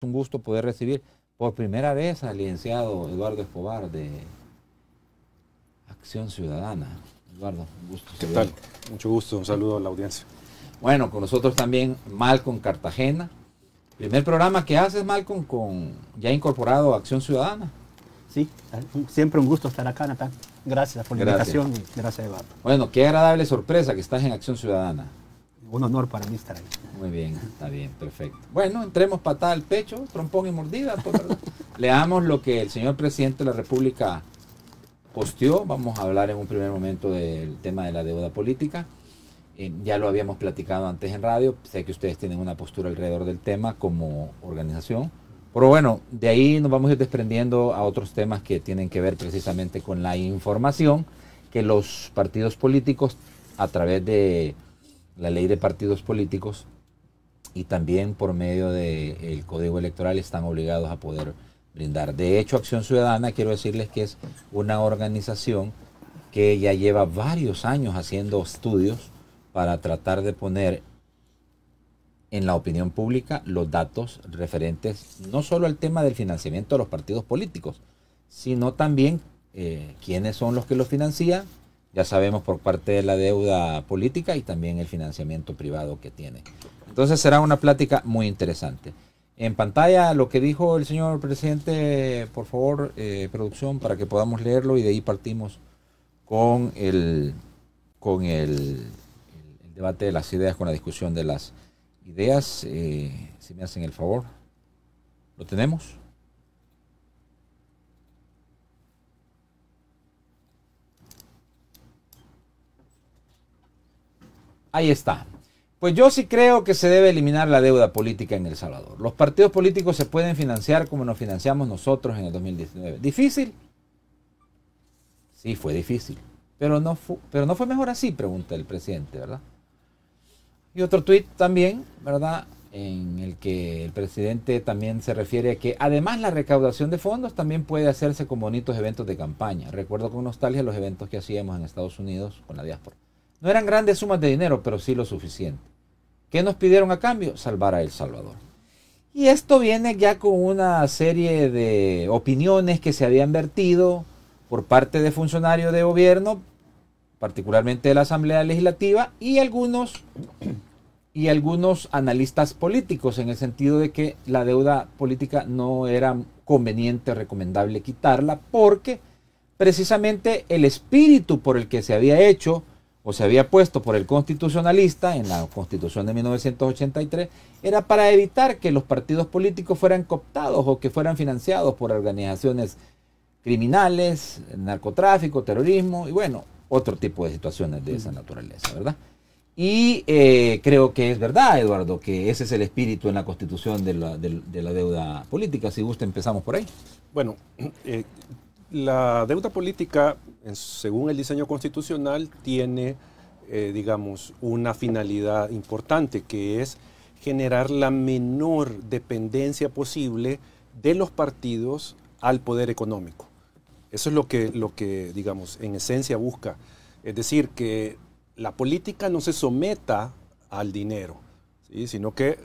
Un gusto poder recibir por primera vez al licenciado Eduardo Escobar de Acción Ciudadana. Eduardo, un gusto. ¿Qué tal? Mucho gusto, un saludo a la audiencia. Bueno, con nosotros también Malcolm Cartagena. Primer programa que haces, Malcolm, con ya incorporado a Acción Ciudadana. Sí, siempre un gusto estar acá, Natán. Gracias por la invitación y gracias, Eduardo. Bueno, qué agradable sorpresa que estás en Acción Ciudadana. Un honor para mí estar ahí. Muy bien, está bien, perfecto. Bueno, entremos patada al pecho, trompón y mordida. Leamos lo que el señor presidente de la República posteó. Vamos a hablar en un primer momento del tema de la deuda política. Ya lo habíamos platicado antes en radio. Sé que ustedes tienen una postura alrededor del tema como organización. Pero bueno, de ahí nos vamos a ir desprendiendo a otros temas que tienen que ver precisamente con la información que los partidos políticos, a través de la ley de partidos políticos y también por medio del Código Electoral, están obligados a poder brindar. De hecho, Acción Ciudadana, quiero decirles que es una organización que ya lleva varios años haciendo estudios para tratar de poner en la opinión pública los datos referentes no solo al tema del financiamiento de los partidos políticos, sino también quiénes son los que los financian. Ya sabemos por parte de la deuda política y también el financiamiento privado que tiene. Entonces será una plática muy interesante. En pantalla lo que dijo el señor presidente, por favor, producción, para que podamos leerlo, y de ahí partimos con el debate de las ideas, con la discusión de las ideas. Si me hacen el favor. ¿Lo tenemos? Ahí está. Pues yo sí creo que se debe eliminar la deuda política en El Salvador. Los partidos políticos se pueden financiar como nos financiamos nosotros en el 2019. ¿Difícil? Sí, fue difícil. Pero no fue mejor así, pregunta el presidente, ¿verdad? Y otro tuit también, ¿verdad?, en el que el presidente también se refiere a que además la recaudación de fondos también puede hacerse con bonitos eventos de campaña. Recuerdo con nostalgia los eventos que hacíamos en Estados Unidos con la diáspora. No eran grandes sumas de dinero, pero sí lo suficiente. ¿Qué nos pidieron a cambio? Salvar a El Salvador. Y esto viene ya con una serie de opiniones que se habían vertido por parte de funcionarios de gobierno, particularmente de la Asamblea Legislativa, y algunos analistas políticos, en el sentido de que la deuda política no era conveniente o recomendable quitarla, porque precisamente el espíritu por el que se había hecho o se había puesto por el constitucionalista en la Constitución de 1983 era para evitar que los partidos políticos fueran cooptados o que fueran financiados por organizaciones criminales, narcotráfico, terrorismo y bueno, otro tipo de situaciones de esa naturaleza, ¿verdad? Y creo que es verdad, Eduardo, que ese es el espíritu en la Constitución de la deuda política. Si gusta, empezamos por ahí. Bueno, la deuda política, según el diseño constitucional, tiene, digamos, una finalidad importante, que es generar la menor dependencia posible de los partidos al poder económico. Eso es lo que, digamos, en esencia busca. Es decir, que la política no se someta al dinero, ¿sí?, sino que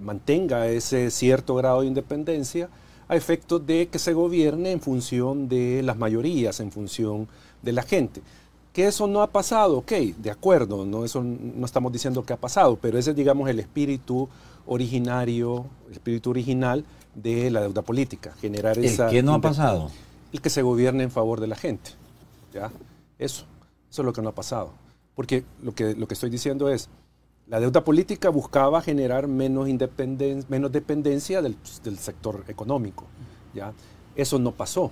mantenga ese cierto grado de independencia a efectos de que se gobierne en función de las mayorías, en función de la gente. Que eso no ha pasado, ok, de acuerdo, eso no estamos diciendo que ha pasado, pero ese es, digamos, el espíritu originario, el espíritu original de la deuda política, generar esa... ¿Qué no ha pasado? El que se gobierne en favor de la gente, ¿ya? Eso es lo que no ha pasado. Porque lo que estoy diciendo es, la deuda política buscaba generar menos dependencia del sector económico, ¿ya? Eso no pasó,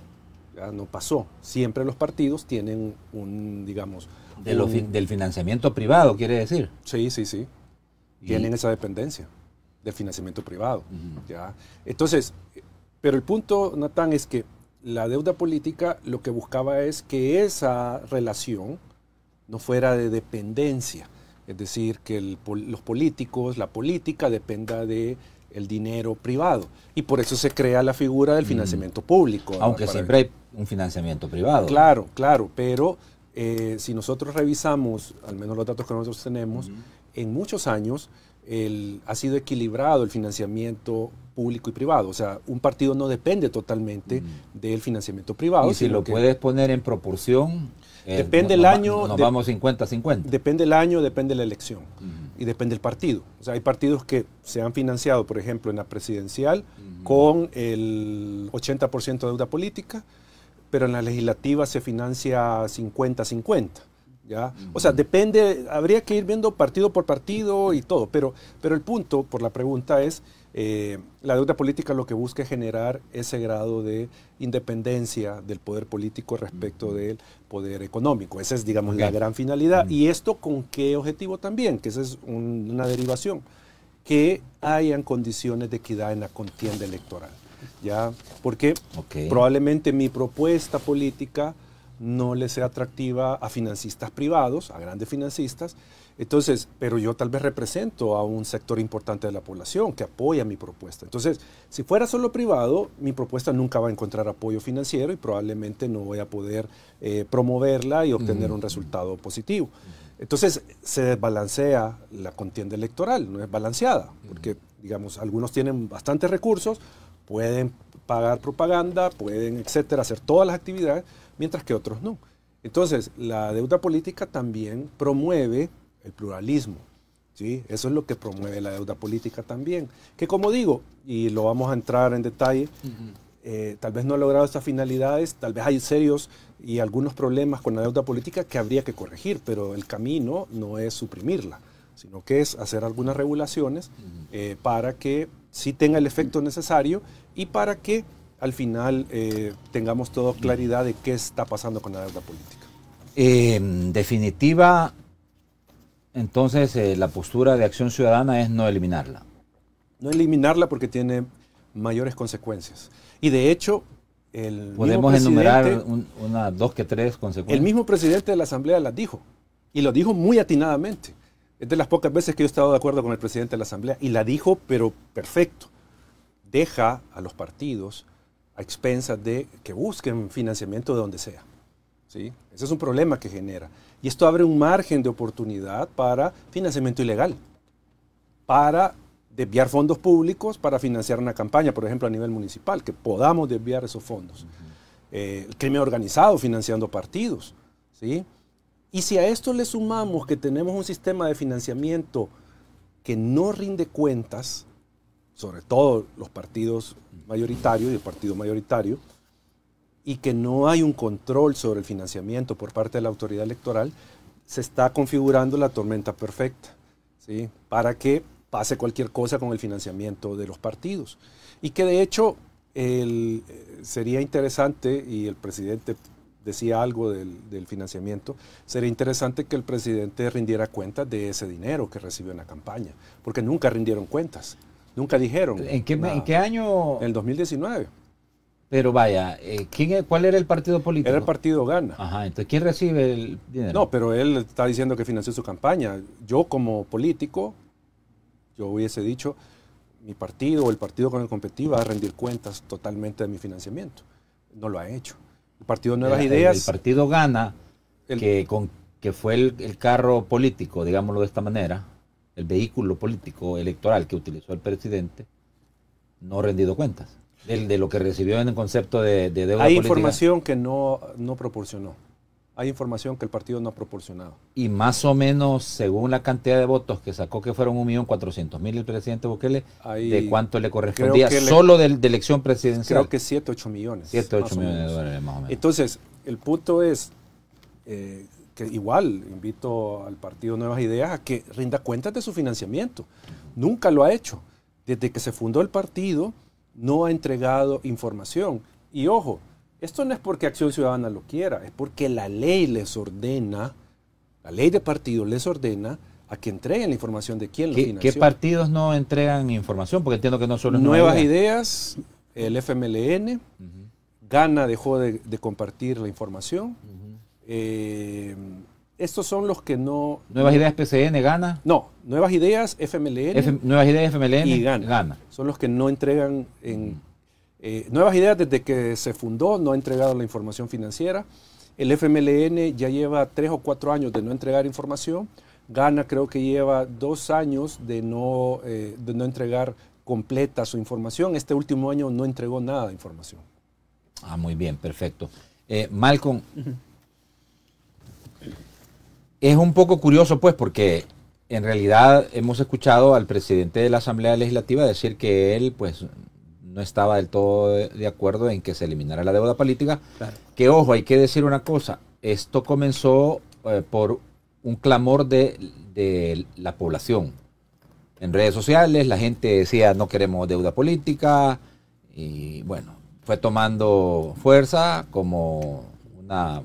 ¿ya? No pasó. Siempre los partidos tienen digamos... Del financiamiento privado, quiere decir. Sí. Tienen esa dependencia del financiamiento privado, ¿ya? Entonces, pero el punto, Natán, es que la deuda política lo que buscaba es que esa relación no fuera de dependencia. Es decir, que los políticos, la política dependa del dinero privado. Y por eso se crea la figura del financiamiento público. Aunque siempre hay un financiamiento privado. Claro, pero si nosotros revisamos, al menos los datos que nosotros tenemos, en muchos años ha sido equilibrado el financiamiento público y privado. O sea, un partido no depende totalmente del financiamiento privado. Y si lo puedes poner en proporción, depende el año. Nos vamos 50-50. Depende el año, depende la elección y depende el partido. O sea, hay partidos que se han financiado, por ejemplo, en la presidencial con el 80% de deuda política, pero en la legislativa se financia 50-50. ¿Ya? O sea, depende, habría que ir viendo partido por partido y todo, pero el punto, por la pregunta es, la deuda política lo que busca es generar ese grado de independencia del poder político respecto del poder económico. Esa es, digamos, la gran finalidad. ¿Y esto con qué objetivo también? Que esa es una derivación. Que hayan condiciones de equidad en la contienda electoral. ¿Ya? Porque probablemente mi propuesta política no le sea atractiva a financistas privados, a grandes financistas. Entonces, pero yo tal vez represento a un sector importante de la población que apoya mi propuesta. Entonces, si fuera solo privado, mi propuesta nunca va a encontrar apoyo financiero y probablemente no voy a poder promoverla y obtener un resultado positivo. Entonces, se desbalancea la contienda electoral, no es balanceada, porque, digamos, algunos tienen bastantes recursos, pueden pagar propaganda, pueden, etcétera, hacer todas las actividades, mientras que otros no. Entonces, la deuda política también promueve el pluralismo, ¿sí? Eso es lo que promueve la deuda política también. Que como digo, y lo vamos a entrar en detalle, tal vez no ha logrado estas finalidades, tal vez hay serios y algunos problemas con la deuda política que habría que corregir, pero el camino no es suprimirla, sino que es hacer algunas regulaciones para que sí tenga el efecto necesario y para que al final tengamos toda claridad de qué está pasando con la deuda política. En definitiva, entonces la postura de Acción Ciudadana es no eliminarla. No eliminarla porque tiene mayores consecuencias. Y de hecho, podemos enumerar dos que tres consecuencias. El mismo presidente de la Asamblea las dijo, y lo dijo muy atinadamente. Es de las pocas veces que yo he estado de acuerdo con el presidente de la Asamblea, y la dijo, pero perfecto. Deja a los partidos a expensas de que busquen financiamiento de donde sea. ¿Sí? Ese es un problema que genera. Y esto abre un margen de oportunidad para financiamiento ilegal, para desviar fondos públicos para financiar una campaña, por ejemplo, a nivel municipal, que podamos desviar esos fondos. El crimen organizado financiando partidos. ¿Sí? Y si a esto le sumamos que tenemos un sistema de financiamiento que no rinde cuentas, sobre todo los partidos mayoritarios y el partido mayoritario, y que no hay un control sobre el financiamiento por parte de la autoridad electoral, se está configurando la tormenta perfecta, ¿sí? Para que pase cualquier cosa con el financiamiento de los partidos. Y que de hecho sería interesante, y el presidente decía algo del financiamiento, sería interesante que el presidente rindiera cuentas de ese dinero que recibió en la campaña, porque nunca rindieron cuentas. Nunca dijeron. ¿En qué año? En el 2019. Pero vaya, ¿cuál era el partido político? Era el partido Gana. Ajá, entonces ¿quién recibe el dinero? No, pero él está diciendo que financió su campaña. Yo como político, yo hubiese dicho, mi partido o el partido con el que competí va a rendir cuentas totalmente de mi financiamiento. No lo ha hecho. El partido Nuevas Ideas... El partido Gana, que fue el carro político, digámoslo de esta manera, el vehículo político electoral que utilizó el presidente, no ha rendido cuentas de lo que recibió en el concepto de deuda política. Hay información que no proporcionó. Hay información que el partido no ha proporcionado. Y más o menos, según la cantidad de votos que sacó, que fueron 1.400.000 el presidente Bukele, ¿de cuánto le correspondía solo de elección presidencial? Creo que 7, 8 millones. 7, 8 millones de dólares más o menos. Entonces, el punto es que igual invito al partido Nuevas Ideas a que rinda cuentas de su financiamiento. Nunca lo ha hecho. Desde que se fundó el partido, no ha entregado información. Y ojo, esto no es porque Acción Ciudadana lo quiera, es porque la ley les ordena, la ley de partido les ordena a que entreguen la información de quién lo financió. ¿Qué partidos no entregan información? Porque entiendo que no solo es Nuevas Ideas, el FMLN, Gana dejó de compartir la información. Estos son los que no... Nuevas Ideas, PCN, Gana. No, Nuevas Ideas, FMLN. Nuevas Ideas, FMLN y Gana. Son los que no entregan Nuevas Ideas, desde que se fundó, no ha entregado la información financiera. El FMLN ya lleva 3 o 4 años de no entregar información. Ghana creo que lleva 2 años de no entregar completa su información. Este último año no entregó nada de información. Ah, muy bien, perfecto. Malcolm, es un poco curioso, pues, porque en realidad hemos escuchado al presidente de la Asamblea Legislativa decir que él, pues, no estaba del todo de acuerdo en que se eliminara la deuda política. Claro. Que, ojo, hay que decir una cosa. Esto comenzó por un clamor de la población. En redes sociales la gente decía no queremos deuda política y bueno, fue tomando fuerza como una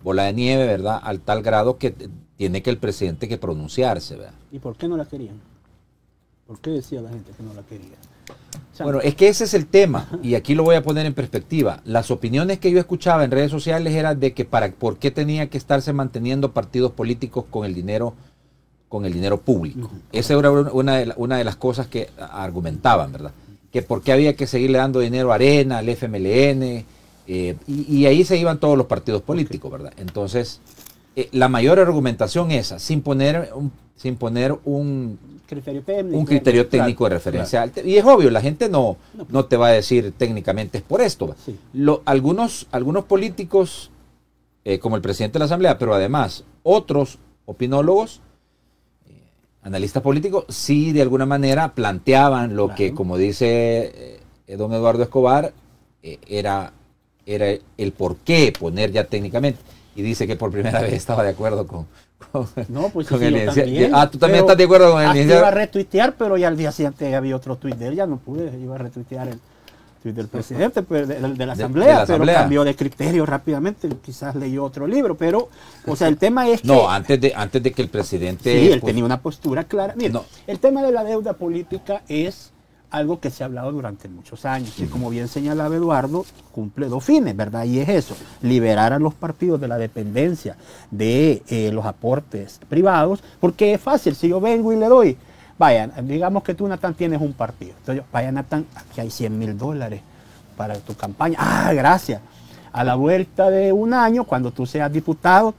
bola de nieve, ¿verdad? Al tal grado que tiene que el presidente que pronunciarse, ¿verdad? ¿Y por qué no la querían? ¿Por qué decía la gente que no la quería? O sea, bueno, es que ese es el tema y aquí lo voy a poner en perspectiva. Las opiniones que yo escuchaba en redes sociales eran de que por qué tenía que estarse manteniendo partidos políticos con el dinero público. Esa era una de las cosas que argumentaban, ¿verdad? Que por qué había que seguirle dando dinero a Arena, al FMLN, y ahí se iban todos los partidos políticos, ¿verdad? Entonces, la mayor argumentación esa, sin poner un criterio técnico, claro, de referencia. Claro. Y es obvio, la gente no te va a decir técnicamente es por esto. Sí. Algunos políticos, como el presidente de la Asamblea, pero además otros opinólogos, analistas políticos, sí de alguna manera planteaban lo que, como dice don Eduardo Escobar, era el por qué poner ya técnicamente. Y dice que por primera vez estaba de acuerdo con el también. Ah, tú también estás de acuerdo con el iniciador. Iba a retuitear, pero ya al día siguiente había otro tuit de él, ya no pude, iba a retuitear el tuit del presidente pues, de la Asamblea, pero cambió de criterio rápidamente, quizás leyó otro libro, pero, o sea, el tema es que... No, antes de que el presidente... Sí, él tenía una postura clara. Mira, el tema de la deuda política es algo que se ha hablado durante muchos años, y como bien señalaba Eduardo, cumple 2 fines, ¿verdad? Y es eso, liberar a los partidos de la dependencia de los aportes privados, porque es fácil, si yo vengo y le doy, vaya, digamos que tú, Natán, tienes un partido, entonces, vaya, Natán, aquí hay $100,000 para tu campaña, ah, gracias, a la vuelta de un año, cuando tú seas diputado,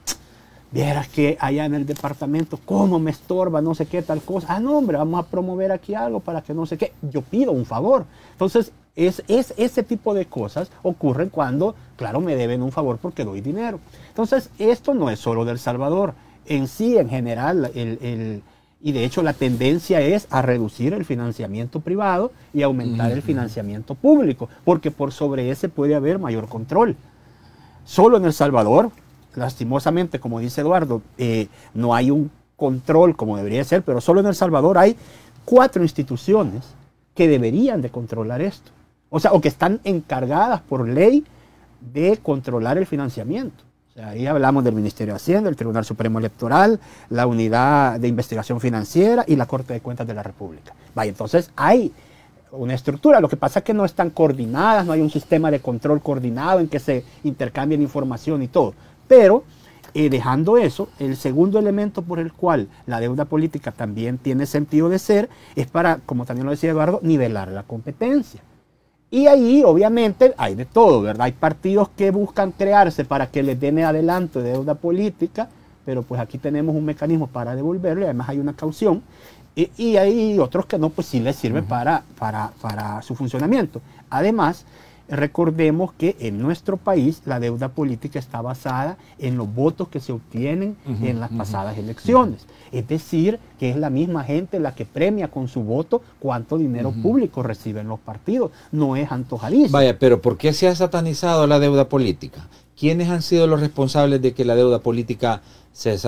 vieras que allá en el departamento, cómo me estorba, no sé qué, tal cosa. Ah, no, hombre, vamos a promover aquí algo para que no sé qué. Yo pido un favor. Entonces, ese tipo de cosas ocurren cuando, claro, me deben un favor porque doy dinero. Entonces, esto no es solo de El Salvador. En sí, en general, y de hecho la tendencia es a reducir el financiamiento privado y aumentar el financiamiento público, porque por sobre ese puede haber mayor control. Solo en El Salvador, lastimosamente, como dice Eduardo, no hay un control como debería ser, pero solo en El Salvador hay 4 instituciones que deberían de controlar esto. O sea, o que están encargadas por ley de controlar el financiamiento. O sea, ahí hablamos del Ministerio de Hacienda, el Tribunal Supremo Electoral, la Unidad de Investigación Financiera y la Corte de Cuentas de la República. Vaya, entonces hay una estructura, lo que pasa es que no están coordinadas, no hay un sistema de control coordinado en que se intercambien información y todo. Pero, dejando eso, el segundo elemento por el cual la deuda política también tiene sentido de ser es para, como también lo decía Eduardo, nivelar la competencia. Y ahí, obviamente, hay de todo, ¿verdad? Hay partidos que buscan crearse para que les den adelanto de deuda política, pero pues aquí tenemos un mecanismo para devolverlo y además hay una caución. Y hay otros que no, pues sí les sirve para su funcionamiento. Además, recordemos que en nuestro país la deuda política está basada en los votos que se obtienen en las pasadas elecciones. Es decir, que es la misma gente la que premia con su voto cuánto dinero público reciben los partidos. No es antojadizo. Vaya, pero ¿por qué se ha satanizado la deuda política? ¿Quiénes han sido los responsables de que la deuda política se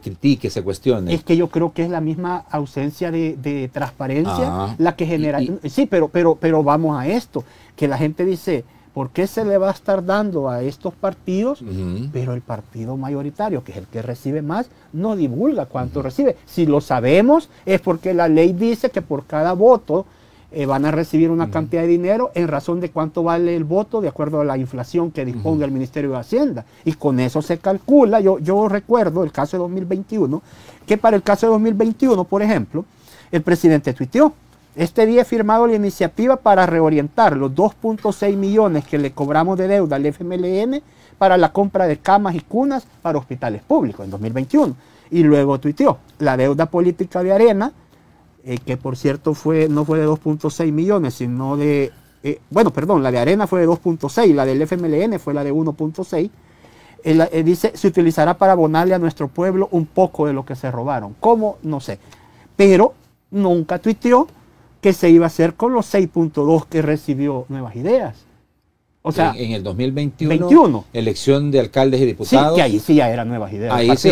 critique, se cuestione? Es que yo creo que es la misma ausencia de transparencia la que genera... Sí, pero vamos a esto, que la gente dice, ¿por qué se le va a estar dando a estos partidos? Pero el partido mayoritario, que es el que recibe más, no divulga cuánto recibe. Si lo sabemos, es porque la ley dice que por cada voto van a recibir una cantidad de dinero en razón de cuánto vale el voto de acuerdo a la inflación que disponga el Ministerio de Hacienda. Y con eso se calcula. Yo recuerdo el caso de 2021, que para el caso de 2021, por ejemplo, el presidente tuiteó: este día he firmado la iniciativa para reorientar los 2.6 millones que le cobramos de deuda al FMLN para la compra de camas y cunas para hospitales públicos en 2021. Y luego tuiteó, la deuda política de Arena, que por cierto no fue de 2.6 millones, sino de... la de Arena fue de 2.6, la del FMLN fue la de 1.6. Dice, se utilizará para abonarle a nuestro pueblo un poco de lo que se robaron. ¿Cómo? No sé. Pero nunca tuiteó que se iba a hacer con los 6.2 que recibió Nuevas Ideas. O sea, en el 2021, elección de alcaldes y diputados. Sí, que ahí sí ya era Nuevas Ideas. Ahí sí,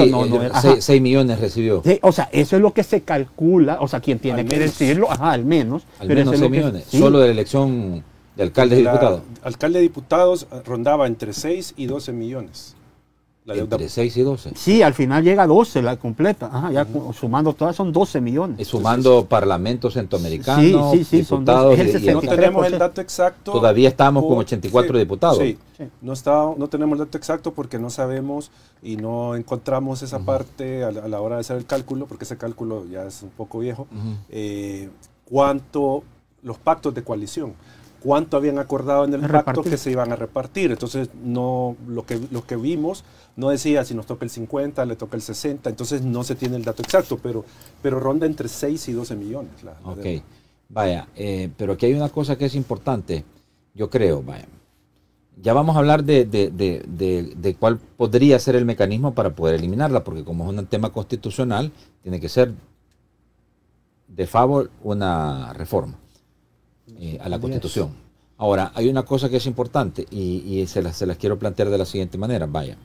6 millones recibió. Sí, o sea, eso es lo que se calcula, o sea, quien tiene que decirlo, al menos. Al menos 6 millones, solo de la elección de alcaldes y diputados. Alcalde y diputados rondaba entre 6 y 12 millones. Entre 6 y 12. Sí, al final llega a 12 la completa. Ya sumando todas son 12 millones. Y sumando parlamentos centroamericanos, diputados. No tenemos el dato exacto. Todavía estamos con 84 diputados. Sí. No tenemos el dato exacto porque no sabemos y no encontramos esa parte a la hora de hacer el cálculo, porque ese cálculo ya es un poco viejo. Cuánto los pactos de coalición. Cuánto habían acordado en el pacto que se iban a repartir. Entonces, lo que vimos no decía si nos toca el 50, le toca el 60, entonces no se tiene el dato exacto, pero ronda entre 6 y 12 millones. Ok, vaya, pero aquí hay una cosa que es importante, yo creo, vaya. Ya vamos a hablar de cuál podría ser el mecanismo para poder eliminarla, porque como es un tema constitucional, tiene que ser de favor una reforma a la Constitución. Ahora, hay una cosa que es importante y se las quiero plantear de la siguiente manera. Vaya,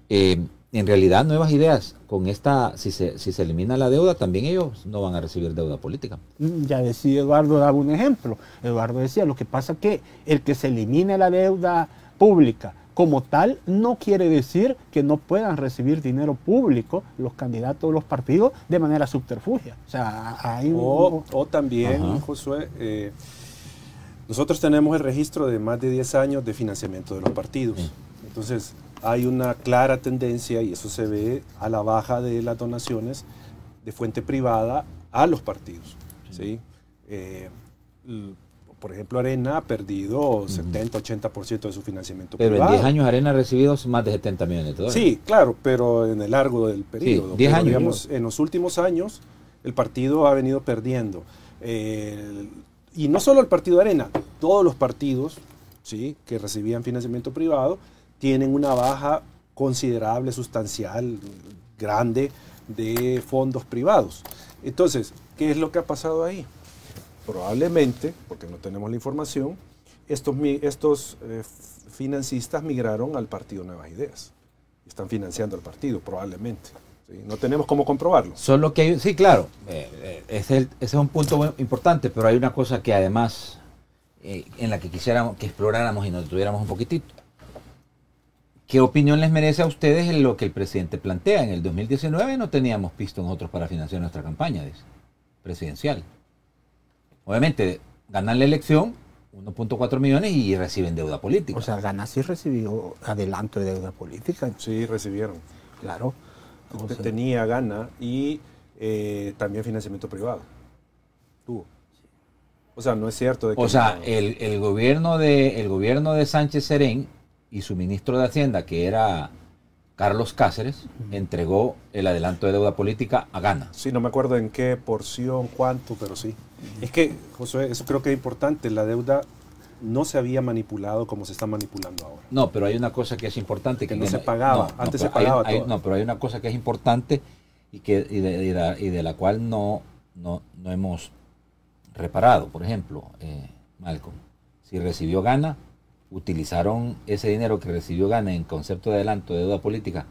en realidad Nuevas Ideas, con esta, si se elimina la deuda, también ellos no van a recibir deuda política. Ya decía Eduardo, daba un ejemplo. Eduardo decía, lo que pasa es que el que se elimine la deuda pública como tal no quiere decir que no puedan recibir dinero público los candidatos de los partidos de manera subterfugia. O sea, hay o también, Josué, nosotros tenemos el registro de más de 10 años de financiamiento de los partidos. Entonces, hay una clara tendencia, y eso se ve a la baja de las donaciones de fuente privada a los partidos. ¿Sí? Por ejemplo, Arena ha perdido 70-80% de su financiamiento privado. Pero en 10 años Arena ha recibido más de 70 millones de dólares. Sí, claro, pero en el largo del periodo. Sí, 10 años. Digamos, en los últimos años, el partido ha venido perdiendo. Y no solo el partido Arena, todos los partidos, ¿sí?, que recibían financiamiento privado tienen una baja considerable, sustancial, grande de fondos privados. Entonces, ¿qué es lo que ha pasado ahí? Probablemente, porque no tenemos la información, estos financistas migraron al partido Nuevas Ideas. Están financiando al partido, probablemente. ¿Sí? No tenemos cómo comprobarlo. Solo que hay, sí, claro, ese es un punto importante, pero hay una cosa que además en la que quisiéramos que exploráramos y nos detuviéramos un poquitito. ¿Qué opinión les merece a ustedes en lo que el presidente plantea? En el 2019 no teníamos pisto nosotros para financiar nuestra campaña presidencial. Obviamente, ganan la elección, 1.4 millones y reciben deuda política. O sea, Gana sí recibió adelanto de deuda política. Sí, recibieron. Claro. Usted tenía Gana y también financiamiento privado. Tuvo. O sea, no es cierto. O sea, el gobierno de Sánchez Serén y su ministro de Hacienda, que era Carlos Cáceres, entregó el adelanto de deuda política a Gana. Sí, no me acuerdo en qué porción, cuánto, pero sí. Es que, José, eso creo que es importante. La deuda no se había manipulado como se está manipulando ahora. No, pero hay una cosa que es importante. Que no se pagaba. Antes se pagaba todo. No, pero hay una cosa que es importante y de la cual no hemos reparado. Por ejemplo, Malcolm, si recibió Gana, utilizaron ese dinero que recibió Gana en concepto de adelanto de deuda política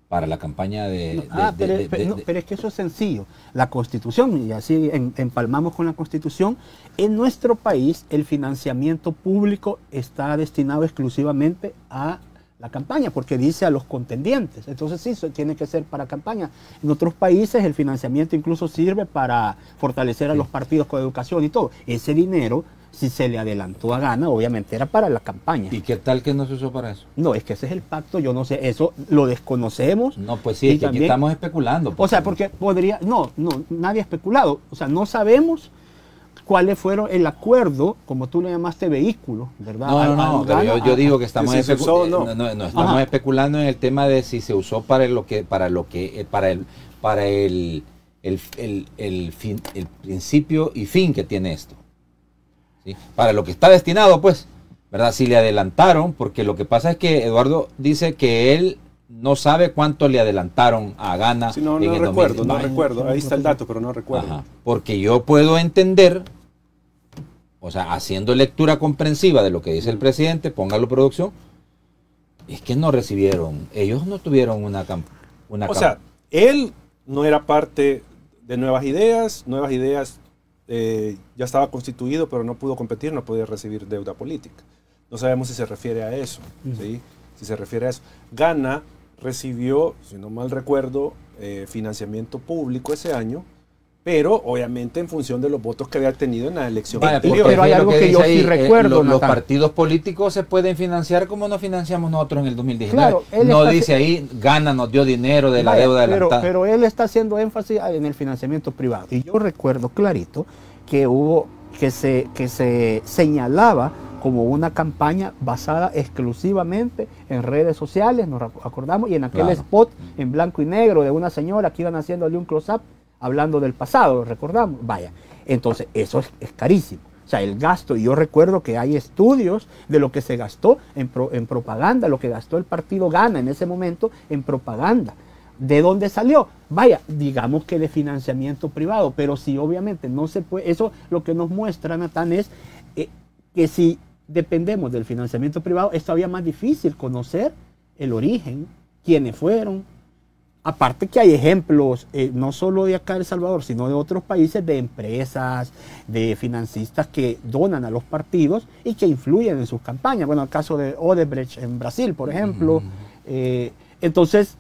para la campaña pero es que eso es sencillo. La Constitución, y así empalmamos con la Constitución, en nuestro país el financiamiento público está destinado exclusivamente a la campaña, porque dice a los contendientes. Entonces sí, eso tiene que ser para campaña. En otros países el financiamiento incluso sirve para fortalecer a los partidos con educación y todo. Ese dinero, si se le adelantó a Gana, obviamente era para la campaña. ¿Y qué tal que no se usó para eso? No, es que ese es el pacto, yo no sé, eso lo desconocemos. No, pues sí, es que también, aquí estamos especulando. O sea, porque podría, nadie ha especulado, o sea, no sabemos cuáles fueron el acuerdo, como tú le llamaste, vehículo, ¿verdad? No, pero yo digo que estamos, estamos especulando en el tema de si se usó para el principio y fin que tiene esto. ¿Sí? Para lo que está destinado, pues, ¿verdad? Si le adelantaron, porque lo que pasa es que Eduardo dice que él no sabe cuánto le adelantaron a Ghana. Sí, no recuerdo, ahí está el dato, pero no recuerdo. Ajá, porque yo puedo entender, o sea, haciendo lectura comprensiva de lo que dice el presidente, póngalo producción, es que no recibieron, ellos no tuvieron una o sea, él no era parte de Nuevas Ideas ya estaba constituido, pero no pudo competir, no podía recibir deuda política. No sabemos si se refiere a eso, ¿sí? Si se refiere a eso. Ghana recibió, si no mal recuerdo, financiamiento público ese año, pero obviamente en función de los votos que había tenido en la elección anterior. Pero hay algo que yo sí recuerdo. Los partidos políticos se pueden financiar como nos financiamos nosotros en el 2019. Claro, no dice ahí, Ghana nos dio dinero de la deuda adelantada. Pero él está haciendo énfasis en el financiamiento privado. Y yo recuerdo clarito que hubo, que se señalaba como una campaña basada exclusivamente en redes sociales, nos acordamos, y en aquel spot en blanco y negro de una señora que iban haciéndole un close-up hablando del pasado, recordamos. Vaya, entonces eso es carísimo. O sea, el gasto, y yo recuerdo que hay estudios de lo que se gastó en propaganda, lo que gastó el partido Ghana en ese momento en propaganda. ¿De dónde salió? Vaya, digamos que de financiamiento privado, pero si obviamente no se puede, eso lo que nos muestra, Natán, es que si dependemos del financiamiento privado, es todavía más difícil conocer el origen, quiénes fueron. Aparte que hay ejemplos, no solo de acá de El Salvador, sino de otros países, de empresas, de financistas que donan a los partidos y que influyen en sus campañas. Bueno, el caso de Odebrecht en Brasil, por ejemplo. Entonces,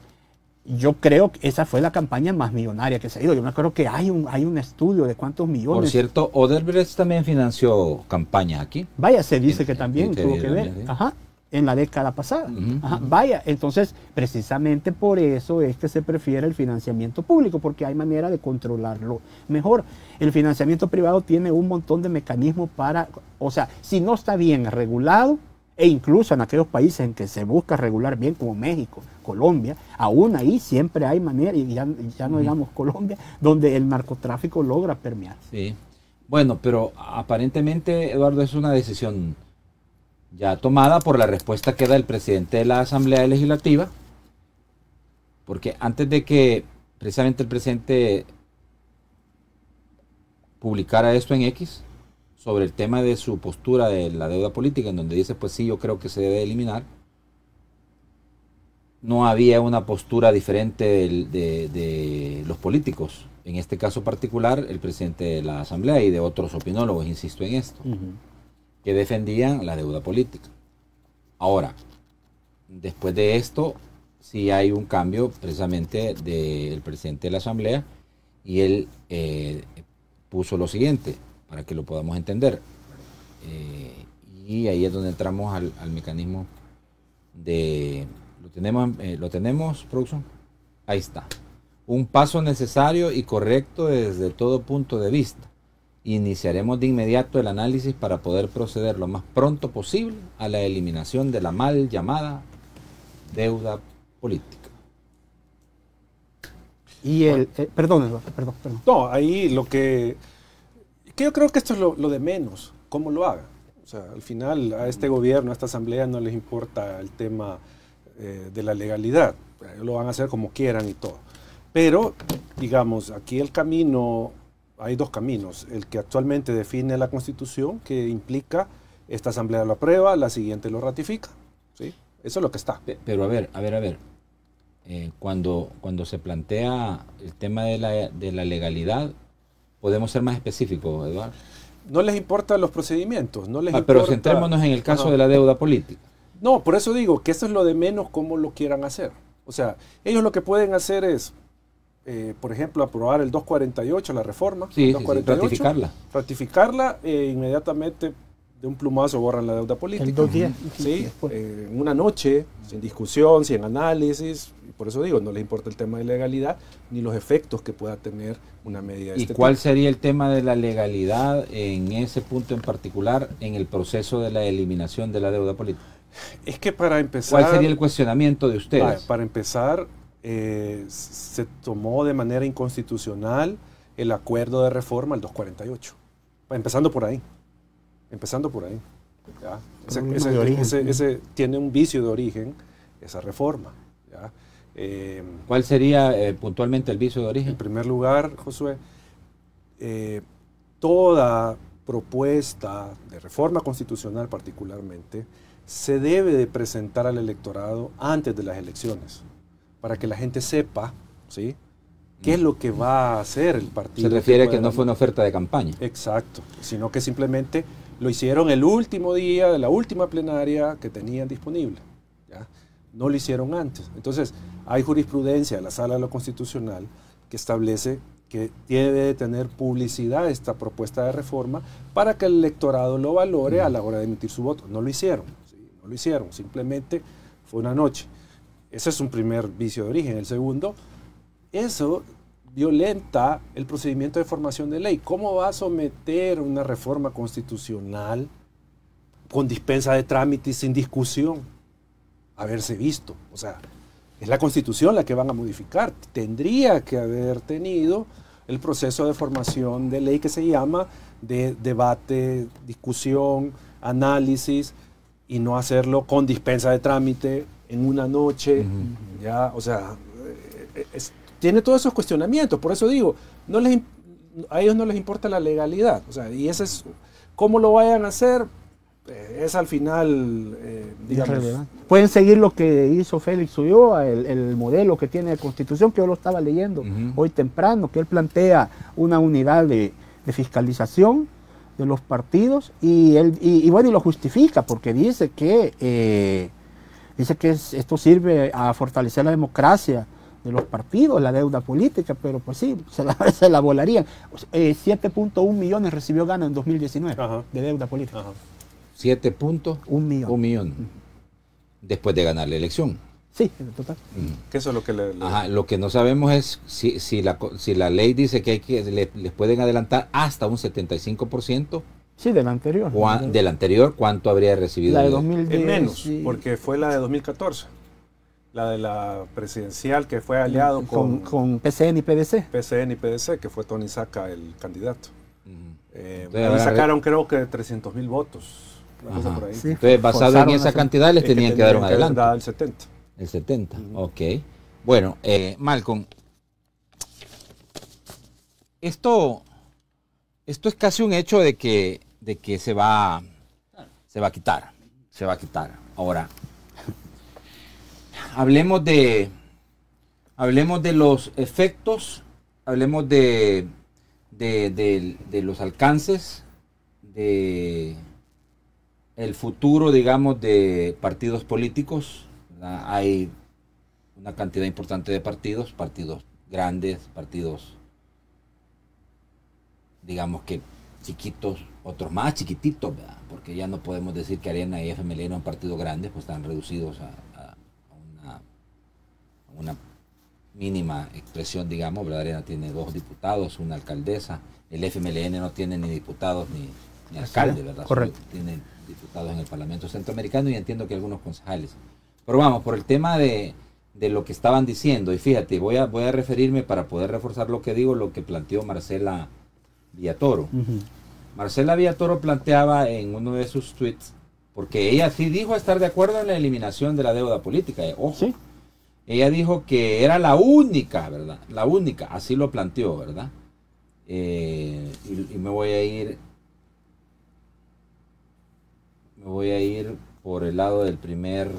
yo creo que esa fue la campaña más millonaria que se ha ido. Yo me acuerdo que hay un estudio de cuántos millones. Por cierto, Odebrecht también financió campañas aquí. Vaya, se dice que también tuvo que ver. Ajá. En la década pasada. Vaya, entonces precisamente por eso es que se prefiere el financiamiento público, porque hay manera de controlarlo mejor. El financiamiento privado tiene un montón de mecanismos para, o sea, si no está bien regulado, e incluso en aquellos países en que se busca regular bien, como México, Colombia, aún ahí siempre hay manera, y ya no digamos Colombia, donde el narcotráfico logra permear. Sí, bueno, pero aparentemente, Eduardo, es una decisión ya tomada por la respuesta que da el presidente de la Asamblea Legislativa, porque antes de que precisamente el presidente publicara esto en X sobre el tema de su postura de la deuda política, en donde dice, pues sí, yo creo que se debe eliminar, no había una postura diferente de los políticos, en este caso particular el presidente de la Asamblea y de otros opinólogos, insisto en esto, que defendían la deuda política. Ahora, después de esto, sí hay un cambio precisamente del presidente de la Asamblea, y él puso lo siguiente, para que lo podamos entender. Y ahí es donde entramos al mecanismo de... ¿Lo tenemos, producción? Ahí está. Un paso necesario y correcto desde todo punto de vista. Iniciaremos de inmediato el análisis para poder proceder lo más pronto posible a la eliminación de la mal llamada deuda política. Y perdón. No, ahí lo que yo creo que esto es lo de menos, cómo lo hagan. O sea, al final a este gobierno, a esta asamblea no les importa el tema de la legalidad. Ellos lo van a hacer como quieran y todo. Pero, digamos, aquí el camino... Hay dos caminos, el que actualmente define la Constitución, que implica esta Asamblea lo aprueba, la siguiente lo ratifica, ¿sí? Eso es lo que está. Pero a ver, cuando se plantea el tema de la legalidad, ¿podemos ser más específicos, Eduardo? No les importan los procedimientos, no les importa... Pero centrémonos en el caso de la deuda política. No, por eso digo que eso es lo de menos cómo lo quieran hacer. O sea, ellos lo que pueden hacer es... por ejemplo, aprobar el 248, la reforma. Sí, 248, ratificarla. Ratificarla, inmediatamente de un plumazo borran la deuda política. El 2-10. Sí, en una noche, sin discusión, sin análisis. Y por eso digo, no les importa el tema de legalidad ni los efectos que pueda tener una medida de ¿Y este cuál tipo. sería el tema de la legalidad en ese punto en particular, en el proceso de la eliminación de la deuda política? Es que para empezar... ¿Cuál sería el cuestionamiento de ustedes? Para empezar, se tomó de manera inconstitucional el acuerdo de reforma, el 248. Empezando por ahí. ¿Ya? Ese tiene un vicio de origen, esa reforma. ¿Ya? ¿Cuál sería puntualmente el vicio de origen? En primer lugar, Josué, toda propuesta de reforma constitucional particularmente se debe de presentar al electorado antes de las elecciones, para que la gente sepa, ¿sí?, qué es lo que va a hacer el partido. Se refiere a que no fue una oferta de campaña. Exacto, sino que simplemente lo hicieron el último día de la última plenaria que tenían disponible. ¿Ya? No lo hicieron antes. Entonces, hay jurisprudencia de la Sala de lo Constitucional que establece que debe de tener publicidad esta propuesta de reforma para que el electorado lo valore a la hora de emitir su voto. No lo hicieron, ¿sí? No lo hicieron, simplemente fue una noche. Ese es un primer vicio de origen. El segundo, eso violenta el procedimiento de formación de ley. ¿Cómo va a someter una reforma constitucional con dispensa de trámite y sin discusión? Haberse visto. O sea, es la Constitución la que van a modificar. Tendría que haber tenido el proceso de formación de ley que se llama de debate, discusión, análisis, y no hacerlo con dispensa de trámite en una noche. Ya, o sea, tiene todos esos cuestionamientos. Por eso digo, a ellos no les importa la legalidad. O sea, y ese es cómo lo vayan a hacer, es al final, digamos... Pueden seguir lo que hizo Félix Ulloa, el modelo que tiene de Constitución, que yo lo estaba leyendo hoy temprano, que él plantea una unidad de fiscalización de los partidos y bueno, y lo justifica porque dice que esto sirve a fortalecer la democracia de los partidos, la deuda política, pero pues sí, se la volarían. 7.1 millones recibió Gana en 2019 de deuda política. 7.1 millón. 1 millón. Después de ganar la elección. Sí, en total. Que eso es lo que lo que no sabemos es si la ley dice que les pueden adelantar hasta un 75%. Sí, del anterior. Del anterior, ¿cuánto habría recibido? La de 2010. Menos, sí. Porque fue la de 2014. La de la presidencial que fue aliado con PCN y PDC. PCN y PDC, que fue Tony Saca el candidato. Ahí sacaron creo que 300,000 votos. Por ahí. Sí, entonces, basado en esa cantidad, les tenían que dar un adelanto. El 70. El 70, ok. Bueno, Malcolm, esto es casi un hecho de que se va a quitar. Ahora, hablemos de los efectos, hablemos de los alcances, de el futuro, digamos, de partidos políticos. Hay una cantidad importante de partidos grandes, partidos, digamos que chiquitos, otros más chiquititos, ¿verdad? Porque ya no podemos decir que Arena y FMLN son partidos grandes, pues están reducidos a una mínima expresión, digamos, ¿verdad? Arena tiene 2 diputados, una alcaldesa, el FMLN no tiene ni diputados ni alcalde, ¿verdad? Correcto. Solo tiene diputados en el Parlamento Centroamericano y entiendo que algunos concejales. Pero vamos, por el tema de lo que estaban diciendo, y fíjate, voy a referirme para poder reforzar lo que digo, lo que planteó Marcela Villatoro. Marcela Villatoro planteaba en uno de sus tweets, porque ella sí dijo estar de acuerdo en la eliminación de la deuda política, ojo. ¿Sí? Ella dijo que era la única, ¿verdad? La única, así lo planteó, ¿verdad? Y me voy a ir por el lado del primer...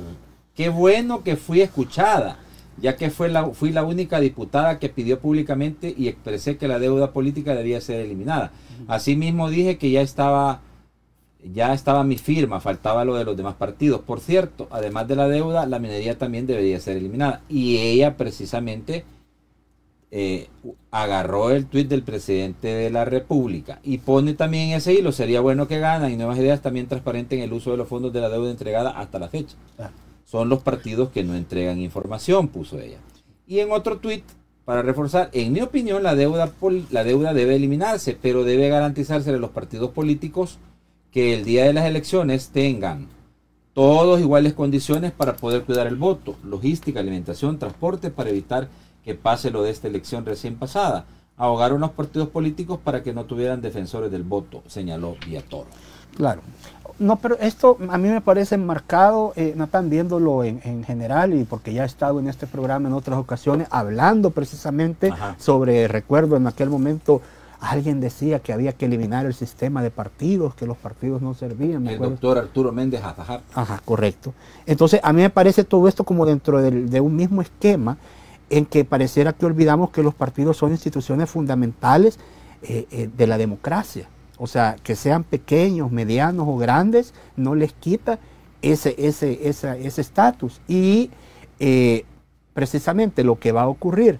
Qué bueno que fui escuchada, ya que fui la única diputada que pidió públicamente y expresé que la deuda política debía ser eliminada. Asimismo dije que ya estaba mi firma, faltaba lo de los demás partidos. Por cierto, además de la deuda, la minería también debería ser eliminada. Y ella precisamente agarró el tuit del presidente de la República y pone también ese hilo, sería bueno que ganan y Nuevas Ideas también transparenten el uso de los fondos de la deuda entregada hasta la fecha. Son los partidos que no entregan información, puso ella. Y en otro tuit, para reforzar, en mi opinión la deuda debe eliminarse, pero debe garantizarse a los partidos políticos que el día de las elecciones tengan todos iguales condiciones para poder cuidar el voto, logística, alimentación, transporte, para evitar que pase lo de esta elección recién pasada. Ahogaron los partidos políticos para que no tuvieran defensores del voto, señaló Villatoro. Claro. No, pero esto a mí me parece marcado, Natán, viéndolo en general, y porque ya he estado en este programa en otras ocasiones, hablando precisamente sobre, recuerdo en aquel momento, alguien decía que había que eliminar el sistema de partidos, que los partidos no servían. El doctor Arturo Méndez Azajar. Ajá, correcto. Entonces, a mí me parece todo esto como dentro de un mismo esquema, en que pareciera que olvidamos que los partidos son instituciones fundamentales de la democracia. O sea, que sean pequeños, medianos o grandes, no les quita ese estatus. Y precisamente lo que va a ocurrir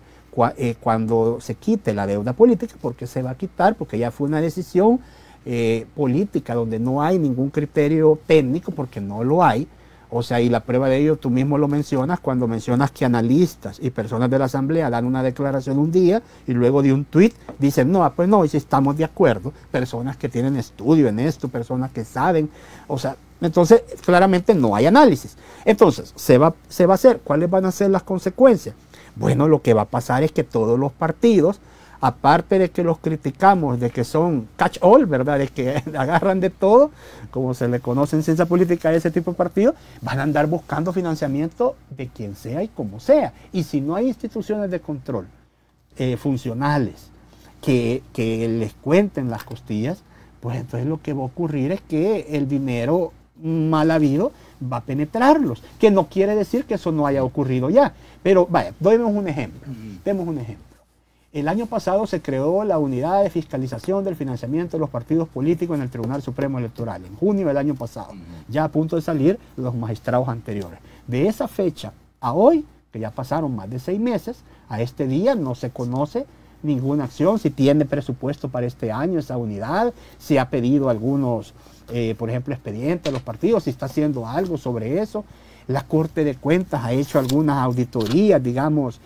cuando se quite la deuda política, porque se va a quitar, porque ya fue una decisión política donde no hay ningún criterio técnico, porque no lo hay. O sea, y la prueba de ello tú mismo lo mencionas cuando mencionas que analistas y personas de la Asamblea dan una declaración un día y luego de un tuit dicen, no, pues no, y si estamos de acuerdo, personas que tienen estudio en esto, personas que saben, o sea, entonces claramente no hay análisis. Entonces, se va a hacer, ¿cuáles van a ser las consecuencias? Bueno, lo que va a pasar es que todos los partidos, aparte de que los criticamos, de que son catch all, ¿verdad? De que agarran de todo, como se le conoce en ciencia política a ese tipo de partidos, van a andar buscando financiamiento de quien sea y como sea. Y si no hay instituciones de control funcionales que les cuenten las costillas, pues entonces lo que va a ocurrir es que el dinero mal habido va a penetrarlos, que no quiere decir que eso no haya ocurrido ya. Pero vaya, demos un ejemplo. El año pasado se creó la unidad de fiscalización del financiamiento de los partidos políticos en el Tribunal Supremo Electoral, en junio del año pasado, ya a punto de salir los magistrados anteriores. De esa fecha a hoy, que ya pasaron más de 6 meses, a este día no se conoce ninguna acción, si tiene presupuesto para este año esa unidad, si ha pedido algunos, por ejemplo, expedientes a los partidos, si está haciendo algo sobre eso. La Corte de Cuentas ha hecho algunas auditorías, digamos,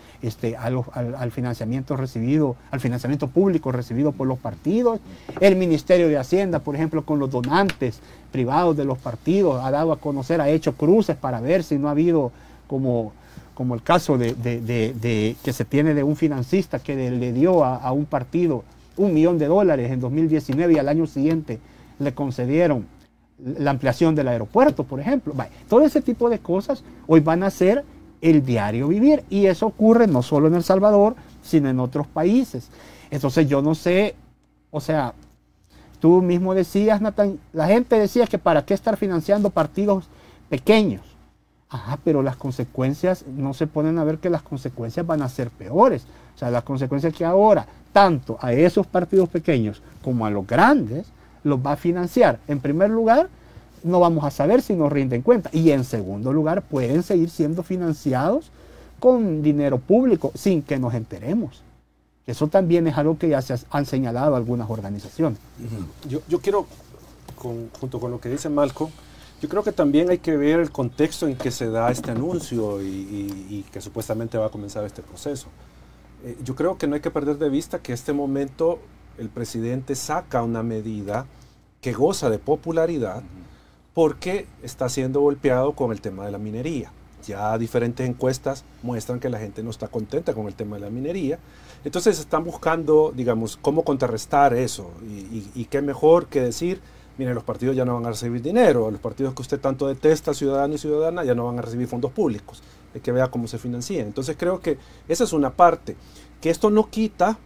al financiamiento recibido, al financiamiento público recibido por los partidos. El Ministerio de Hacienda, por ejemplo, con los donantes privados de los partidos, ha dado a conocer, ha hecho cruces para ver si no ha habido, como el caso que se tiene de un financista que le dio a un partido $1 millón en 2019 y al año siguiente le concedieron la ampliación del aeropuerto, por ejemplo. Todo ese tipo de cosas hoy van a ser el diario vivir, y eso ocurre no solo en El Salvador, sino en otros países. Entonces yo no sé, o sea, tú mismo decías, Natán, la gente decía que para qué estar financiando partidos pequeños. Ajá, pero las consecuencias, no se ponen a ver que las consecuencias van a ser peores. O sea, las consecuencias que ahora, tanto a esos partidos pequeños como a los grandes, los va a financiar. En primer lugar, no vamos a saber si nos rinden cuenta. Y en segundo lugar, pueden seguir siendo financiados con dinero público sin que nos enteremos. Eso también es algo que ya se han señalado algunas organizaciones. Yo quiero, junto con lo que dice Malcolm, yo creo que también hay que ver el contexto en que se da este anuncio y que supuestamente va a comenzar este proceso. Yo creo que no hay que perder de vista que en este momento el presidente saca una medida que goza de popularidad porque está siendo golpeado con el tema de la minería. Ya diferentes encuestas muestran que la gente no está contenta con el tema de la minería. Entonces están buscando, digamos, cómo contrarrestar eso. Y qué mejor que decir, miren, los partidos ya no van a recibir dinero, los partidos que usted tanto detesta, ciudadano y ciudadana, ya no van a recibir fondos públicos. Hay que ver cómo se financian. Entonces creo que esa es una parte, que esto no quita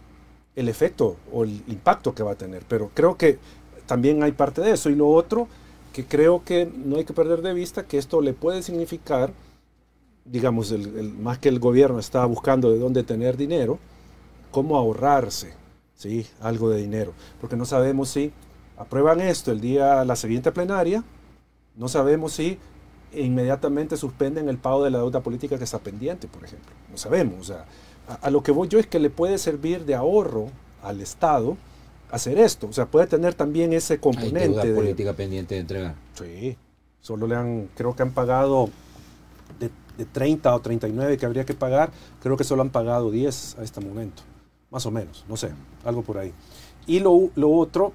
el efecto o el impacto que va a tener, pero creo que también hay parte de eso. Y lo otro, que creo que no hay que perder de vista, que esto le puede significar, digamos, más que el gobierno está buscando de dónde tener dinero, cómo ahorrarse, ¿sí?, algo de dinero, porque no sabemos si aprueban esto la siguiente plenaria, no sabemos si inmediatamente suspenden el pago de la deuda política que está pendiente, por ejemplo, no sabemos, o sea, a lo que voy yo es que le puede servir de ahorro al Estado hacer esto. O sea, puede tener también ese componente. Hay deuda política pendiente de entregar. Sí, solo creo que han pagado de 30 o 39 que habría que pagar, creo que solo han pagado 10 a este momento, más o menos, no sé, algo por ahí. Y lo otro,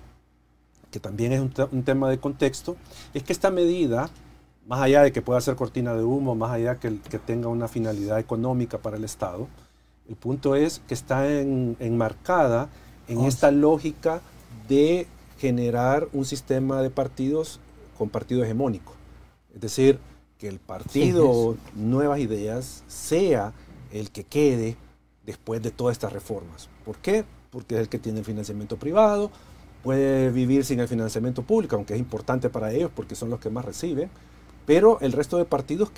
que también es un tema de contexto, es que esta medida, más allá de que pueda ser cortina de humo, más allá que tenga una finalidad económica para el Estado, el punto es que está enmarcada en esta lógica de generar un sistema de partidos con partido hegemónico. Es decir, que el partido Nuevas Ideas sea el que quede después de todas estas reformas. ¿Por qué? Porque es el que tiene el financiamiento privado, puede vivir sin el financiamiento público, aunque es importante para ellos porque son los que más reciben, pero el resto de partidos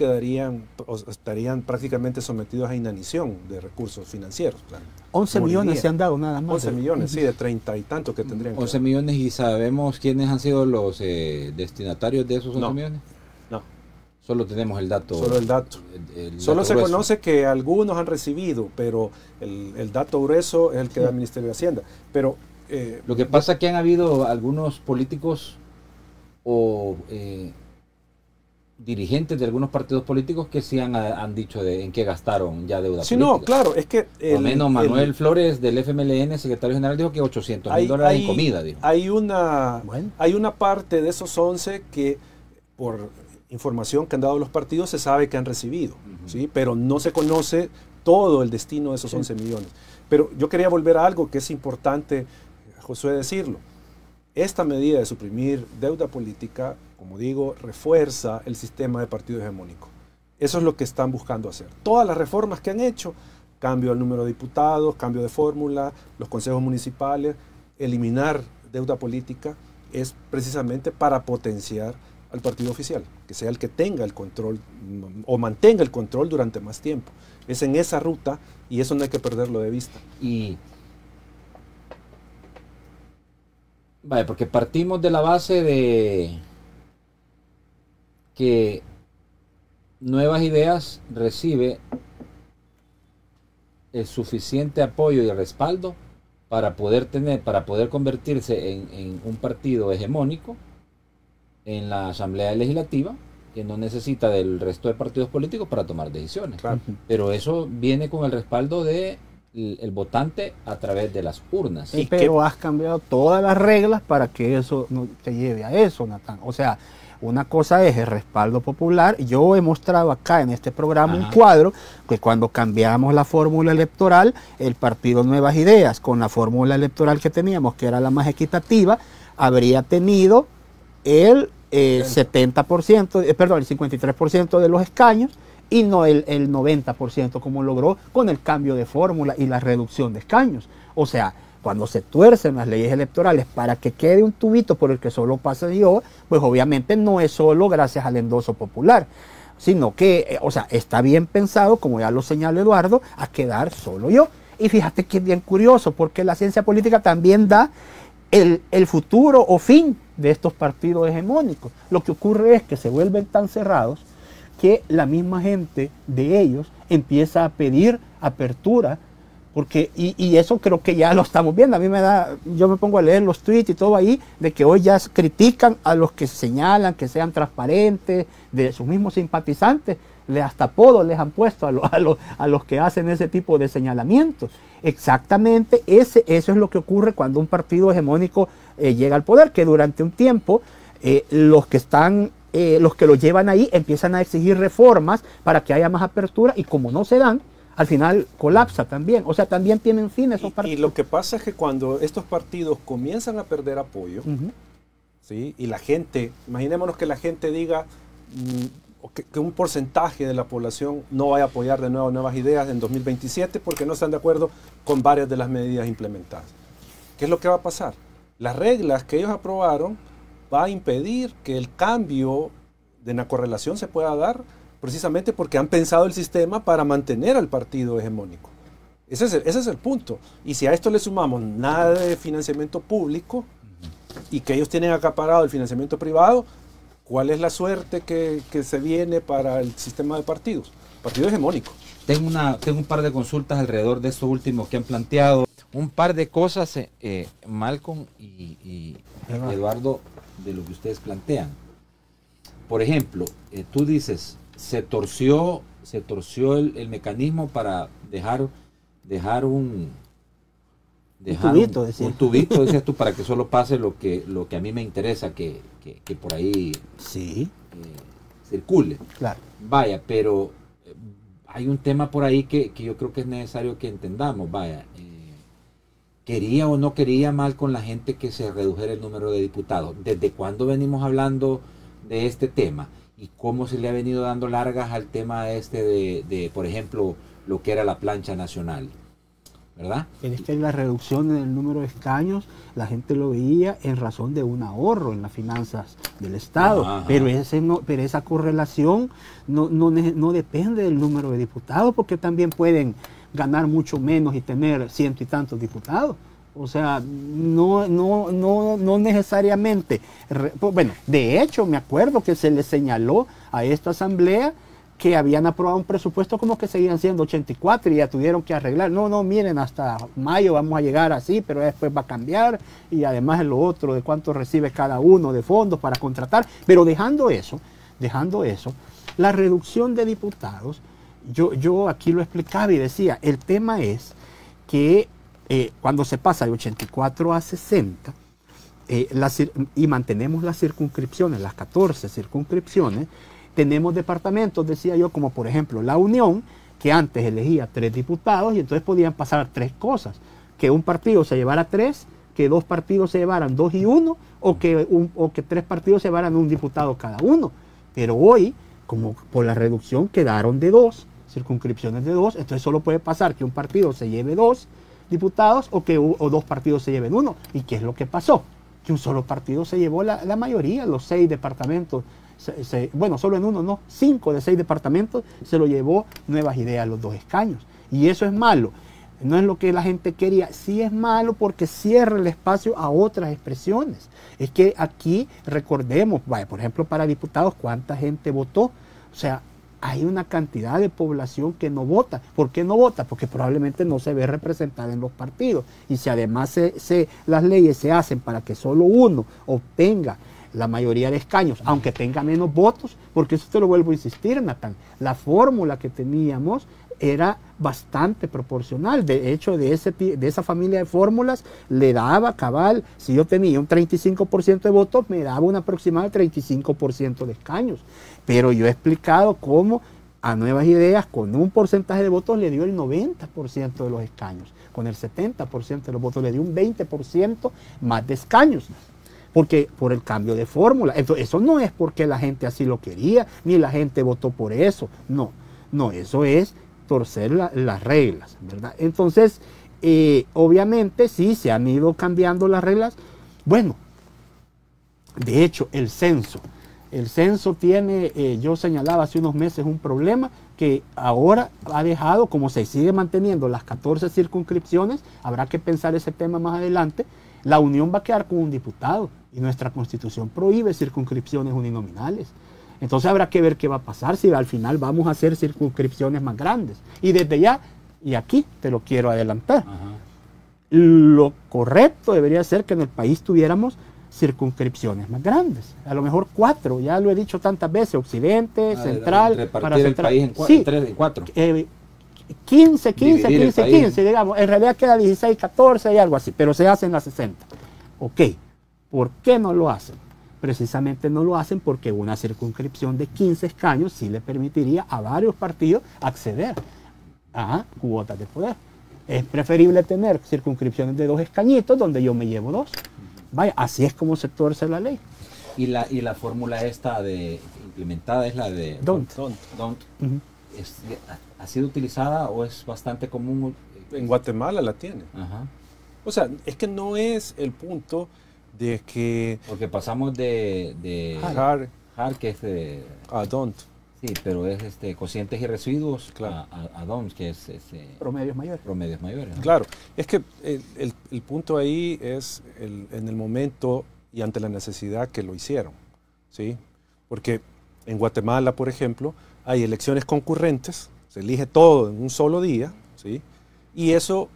estarían prácticamente sometidos a inanición de recursos financieros. Claro. 11 millones se han dado nada más. 11 millones, sí, de 30 y tanto que tendrían. 11 millones, ¿y sabemos quiénes han sido los destinatarios de esos 11 millones? No. Solo tenemos el dato. Solo el dato. Solo se conoce que algunos han recibido, pero el dato grueso es el que da el Ministerio de Hacienda. Pero lo que pasa es que han habido algunos políticos o dirigentes de algunos partidos políticos que sí han dicho en qué gastaron ya deuda política. No, claro, es que... Por lo menos Manuel Flores del FMLN, secretario general, dijo que $800,000 en comida. Dijo. Hay una parte de esos 11 que por información que han dado los partidos se sabe que han recibido, ¿sí? Pero no se conoce todo el destino de esos 11 millones. Pero yo quería volver a algo que es importante, Josué, decirlo. Esta medida de suprimir deuda política, como digo, refuerza el sistema de partido hegemónico. Eso es lo que están buscando hacer. Todas las reformas que han hecho, cambio del número de diputados, cambio de fórmula, los consejos municipales, eliminar deuda política, es precisamente para potenciar al partido oficial, que sea el que tenga el control o mantenga el control durante más tiempo. Es en esa ruta y eso no hay que perderlo de vista. Y vaya, porque partimos de la base de que Nuevas Ideas recibe el suficiente apoyo y respaldo para poder convertirse en un partido hegemónico en la Asamblea Legislativa, que no necesita del resto de partidos políticos para tomar decisiones. Claro. Pero eso viene con el respaldo de el votante a través de las urnas. Sí, pero has cambiado todas las reglas para que eso no te lleve a eso, Natán. O sea, una cosa es el respaldo popular. Yo he mostrado acá en este programa un cuadro que cuando cambiamos la fórmula electoral, el partido Nuevas Ideas, con la fórmula electoral que teníamos, que era la más equitativa, habría tenido el 53% de los escaños y no el 90% como logró con el cambio de fórmula y la reducción de escaños. O sea, cuando se tuercen las leyes electorales para que quede un tubito por el que solo pase yo, pues obviamente no es solo gracias al endoso popular, sino que, o sea, está bien pensado, como ya lo señaló Eduardo, a quedar solo yo. Y fíjate que es bien curioso, porque la ciencia política también da el futuro o fin de estos partidos hegemónicos. Lo que ocurre es que se vuelven tan cerrados que la misma gente de ellos empieza a pedir apertura, porque, y eso creo que ya lo estamos viendo. A mí yo me pongo a leer los tweets y todo ahí, de que hoy ya critican a los que señalan que sean transparentes, de sus mismos simpatizantes, hasta apodos les han puesto a los que hacen ese tipo de señalamientos. Exactamente, eso es lo que ocurre cuando un partido hegemónico llega al poder, que durante un tiempo los que lo llevan ahí empiezan a exigir reformas para que haya más apertura, y como no se dan, al final colapsa también. O sea, también tienen fin esos partidos. Y lo que pasa es que cuando estos partidos comienzan a perder apoyo, ¿sí? Y la gente, imaginémonos que la gente diga que un porcentaje de la población no vaya a apoyar de nuevo Nuevas Ideas en 2027 porque no están de acuerdo con varias de las medidas implementadas. ¿Qué es lo que va a pasar? Las reglas que ellos aprobaron va a impedir que el cambio de la correlación se pueda dar, precisamente porque han pensado el sistema para mantener al partido hegemónico. Ese es el punto. Y si a esto le sumamos nada de financiamiento público y que ellos tienen acaparado el financiamiento privado, ¿cuál es la suerte que se viene para el sistema de partidos? Partido hegemónico. tengo un par de consultas alrededor de esto último que han planteado. Un par de cosas, Malcolm y Eduardo, de lo que ustedes plantean. Por ejemplo, tú dices, se torció el mecanismo para dejar un tubito, decías tú, para que solo pase lo que a mí me interesa que por ahí sí. Circule. Claro. Vaya, pero hay un tema por ahí que yo creo que es necesario que entendamos. Vaya, quería o no quería mal con la gente que se redujera el número de diputados. ¿Desde cuándo venimos hablando de este tema? ¿Y cómo se le ha venido dando largas al tema de por ejemplo, lo que era la plancha nacional? ¿Verdad? Es que la reducción en el número de escaños, la gente lo veía en razón de un ahorro en las finanzas del Estado. Ajá. Pero esa correlación no depende del número de diputados, porque también pueden ganar mucho menos y tener ciento y tantos diputados. O sea, no necesariamente. Bueno, de hecho, me acuerdo que se le señaló a esta asamblea que habían aprobado un presupuesto como que seguían siendo 84 y ya tuvieron que arreglar. No, miren, hasta mayo vamos a llegar así, pero después va a cambiar. Y además en lo otro de cuánto recibe cada uno de fondos para contratar. Pero dejando eso, la reducción de diputados, yo aquí lo explicaba y decía, el tema es que cuando se pasa de 84 a 60 y mantenemos las circunscripciones, las 14 circunscripciones, tenemos departamentos, decía yo, como por ejemplo la Unión, que antes elegía 3 diputados y entonces podían pasar 3 cosas. Que un partido se llevara 3, que 2 partidos se llevaran 2 y 1, o que 3 partidos se llevaran 1 diputado cada uno. Pero hoy, como por la reducción quedaron de 2, circunscripciones de 2, entonces solo puede pasar que un partido se lleve 2 diputados o 2 partidos se lleven 1. ¿Y qué es lo que pasó? Que un solo partido se llevó la mayoría, los 6 departamentos. Bueno, solo en uno, no, 5 de 6 departamentos se lo llevó Nuevas Ideas, los 2 escaños. Y eso es malo. No es lo que la gente quería. Sí es malo porque cierra el espacio a otras expresiones. Es que aquí, recordemos, vaya, por ejemplo, para diputados, ¿cuánta gente votó? O sea, hay una cantidad de población que no vota. ¿Por qué no vota? Porque probablemente no se ve representada en los partidos. Y si además las leyes se hacen para que solo uno obtenga la mayoría de escaños, aunque tenga menos votos, porque eso te lo vuelvo a insistir, Natán, la fórmula que teníamos era bastante proporcional. De hecho, de esa familia de fórmulas le daba cabal, si yo tenía un 35% de votos, me daba un aproximado 35% de escaños. Pero yo he explicado cómo a Nuevas Ideas, con un porcentaje de votos, le dio el 90% de los escaños. Con el 70% de los votos le dio un 20% más de escaños. Porque por el cambio de fórmula. Eso no es porque la gente así lo quería, ni la gente votó por eso. No, eso es torcer las reglas, ¿verdad? Entonces, obviamente sí, se han ido cambiando las reglas. Bueno, de hecho, el censo tiene, yo señalaba hace unos meses un problema que ahora ha dejado, como se sigue manteniendo las 14 circunscripciones, habrá que pensar ese tema más adelante. La Unión va a quedar con un diputado y nuestra Constitución prohíbe circunscripciones uninominales. Entonces habrá que ver qué va a pasar si al final vamos a hacer circunscripciones más grandes. Y desde ya, y aquí te lo quiero adelantar, ajá, lo correcto debería ser que en el país tuviéramos circunscripciones más grandes. A lo mejor 4, ya lo he dicho tantas veces, Occidente, Central. Repartir el país en 4. 15, digamos. En realidad queda 16, 14 y algo así, pero se hacen las 60. Ok, ¿por qué no lo hacen? Precisamente no lo hacen porque una circunscripción de 15 escaños sí le permitiría a varios partidos acceder a cuotas de poder. Es preferible tener circunscripciones de 2 escañitos donde yo me llevo 2. Vaya, así es como se torce la ley. Y la fórmula esta implementada es la de don't. Uh-huh. ¿Ha sido utilizada o es bastante común? En Guatemala la tiene. Ajá. O sea, es que no es el punto de que... Porque pasamos de HAR, que es de... a don't. Sí, pero es cocientes y residuos, claro, a DOMS, que es... promedios mayores. Promedios mayores, ¿no? Claro, es que el punto ahí es en el momento y ante la necesidad que lo hicieron, ¿sí? Porque en Guatemala, por ejemplo, hay elecciones concurrentes, se elige todo en un solo día, ¿sí? Y eso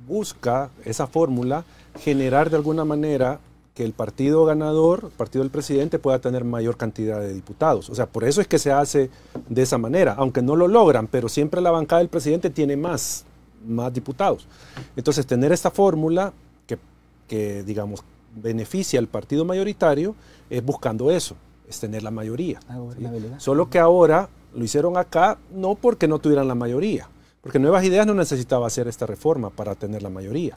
busca, esa fórmula, generar de alguna manera que el partido ganador, el partido del presidente, pueda tener mayor cantidad de diputados. O sea, por eso es que se hace de esa manera, aunque no lo logran, pero siempre la bancada del presidente tiene más diputados. Entonces, tener esta fórmula que, digamos, beneficia al partido mayoritario es buscando eso, es tener la mayoría. ¿Sí? Solo que ahora lo hicieron acá no porque no tuvieran la mayoría, porque Nuevas Ideas no necesitaba hacer esta reforma para tener la mayoría,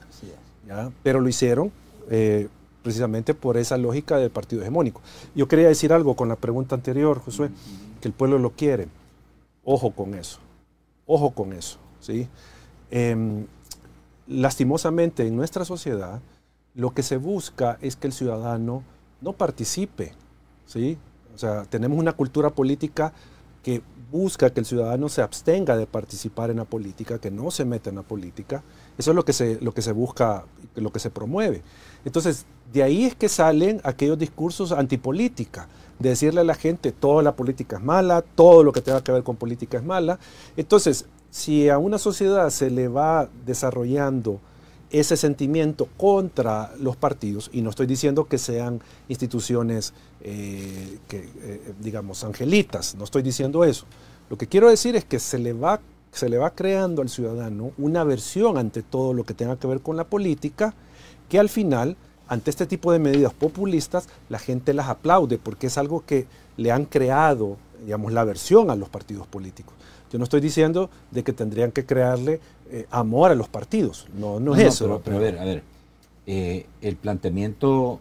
¿ya? Pero lo hicieron precisamente por esa lógica del partido hegemónico. Yo quería decir algo con la pregunta anterior, Josué, que el pueblo lo quiere. Ojo con eso, ¿sí? Lastimosamente en nuestra sociedad lo que se busca es que el ciudadano no participe, ¿sí? O sea, tenemos una cultura política que busca que el ciudadano se abstenga de participar en la política, que no se meta en la política. Eso es lo que se busca, lo que se promueve. Entonces, de ahí es que salen aquellos discursos antipolítica, de decirle a la gente, toda la política es mala, todo lo que tenga que ver con política es mala. Entonces, si a una sociedad se le va desarrollando ese sentimiento contra los partidos, y no estoy diciendo que sean instituciones, digamos, angelitas, no estoy diciendo eso. Lo que quiero decir es que se le va creando al ciudadano una aversión ante todo lo que tenga que ver con la política, que al final, ante este tipo de medidas populistas, la gente las aplaude, porque es algo que le han creado, digamos, la aversión a los partidos políticos. Yo no estoy diciendo de que tendrían que crearle amor a los partidos, no es eso. Pero a ver, el planteamiento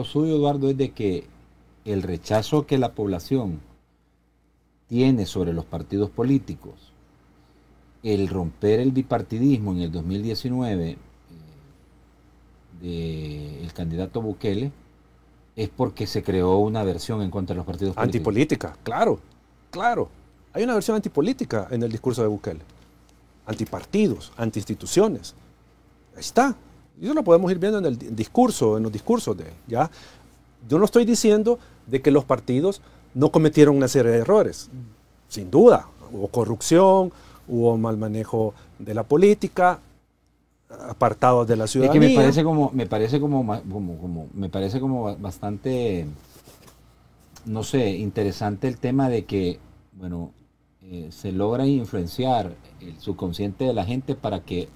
suyo, Eduardo, es de que el rechazo que la población tiene sobre los partidos políticos, el romper el bipartidismo en el 2019 del candidato Bukele, es porque se creó una aversión en contra de los partidos políticos. Antipolítica, claro. Hay una versión antipolítica en el discurso de Bukele. Antipartidos, antiinstituciones. Ahí está. Y eso lo podemos ir viendo en los discursos de él, ¿ya? Yo no estoy diciendo de que los partidos no cometieron una serie de errores. Sin duda. Hubo corrupción, hubo mal manejo de la política, apartados de la ciudadanía. Es que me parece como bastante, no sé, interesante el tema de que, bueno, se logra influenciar el subconsciente de la gente para que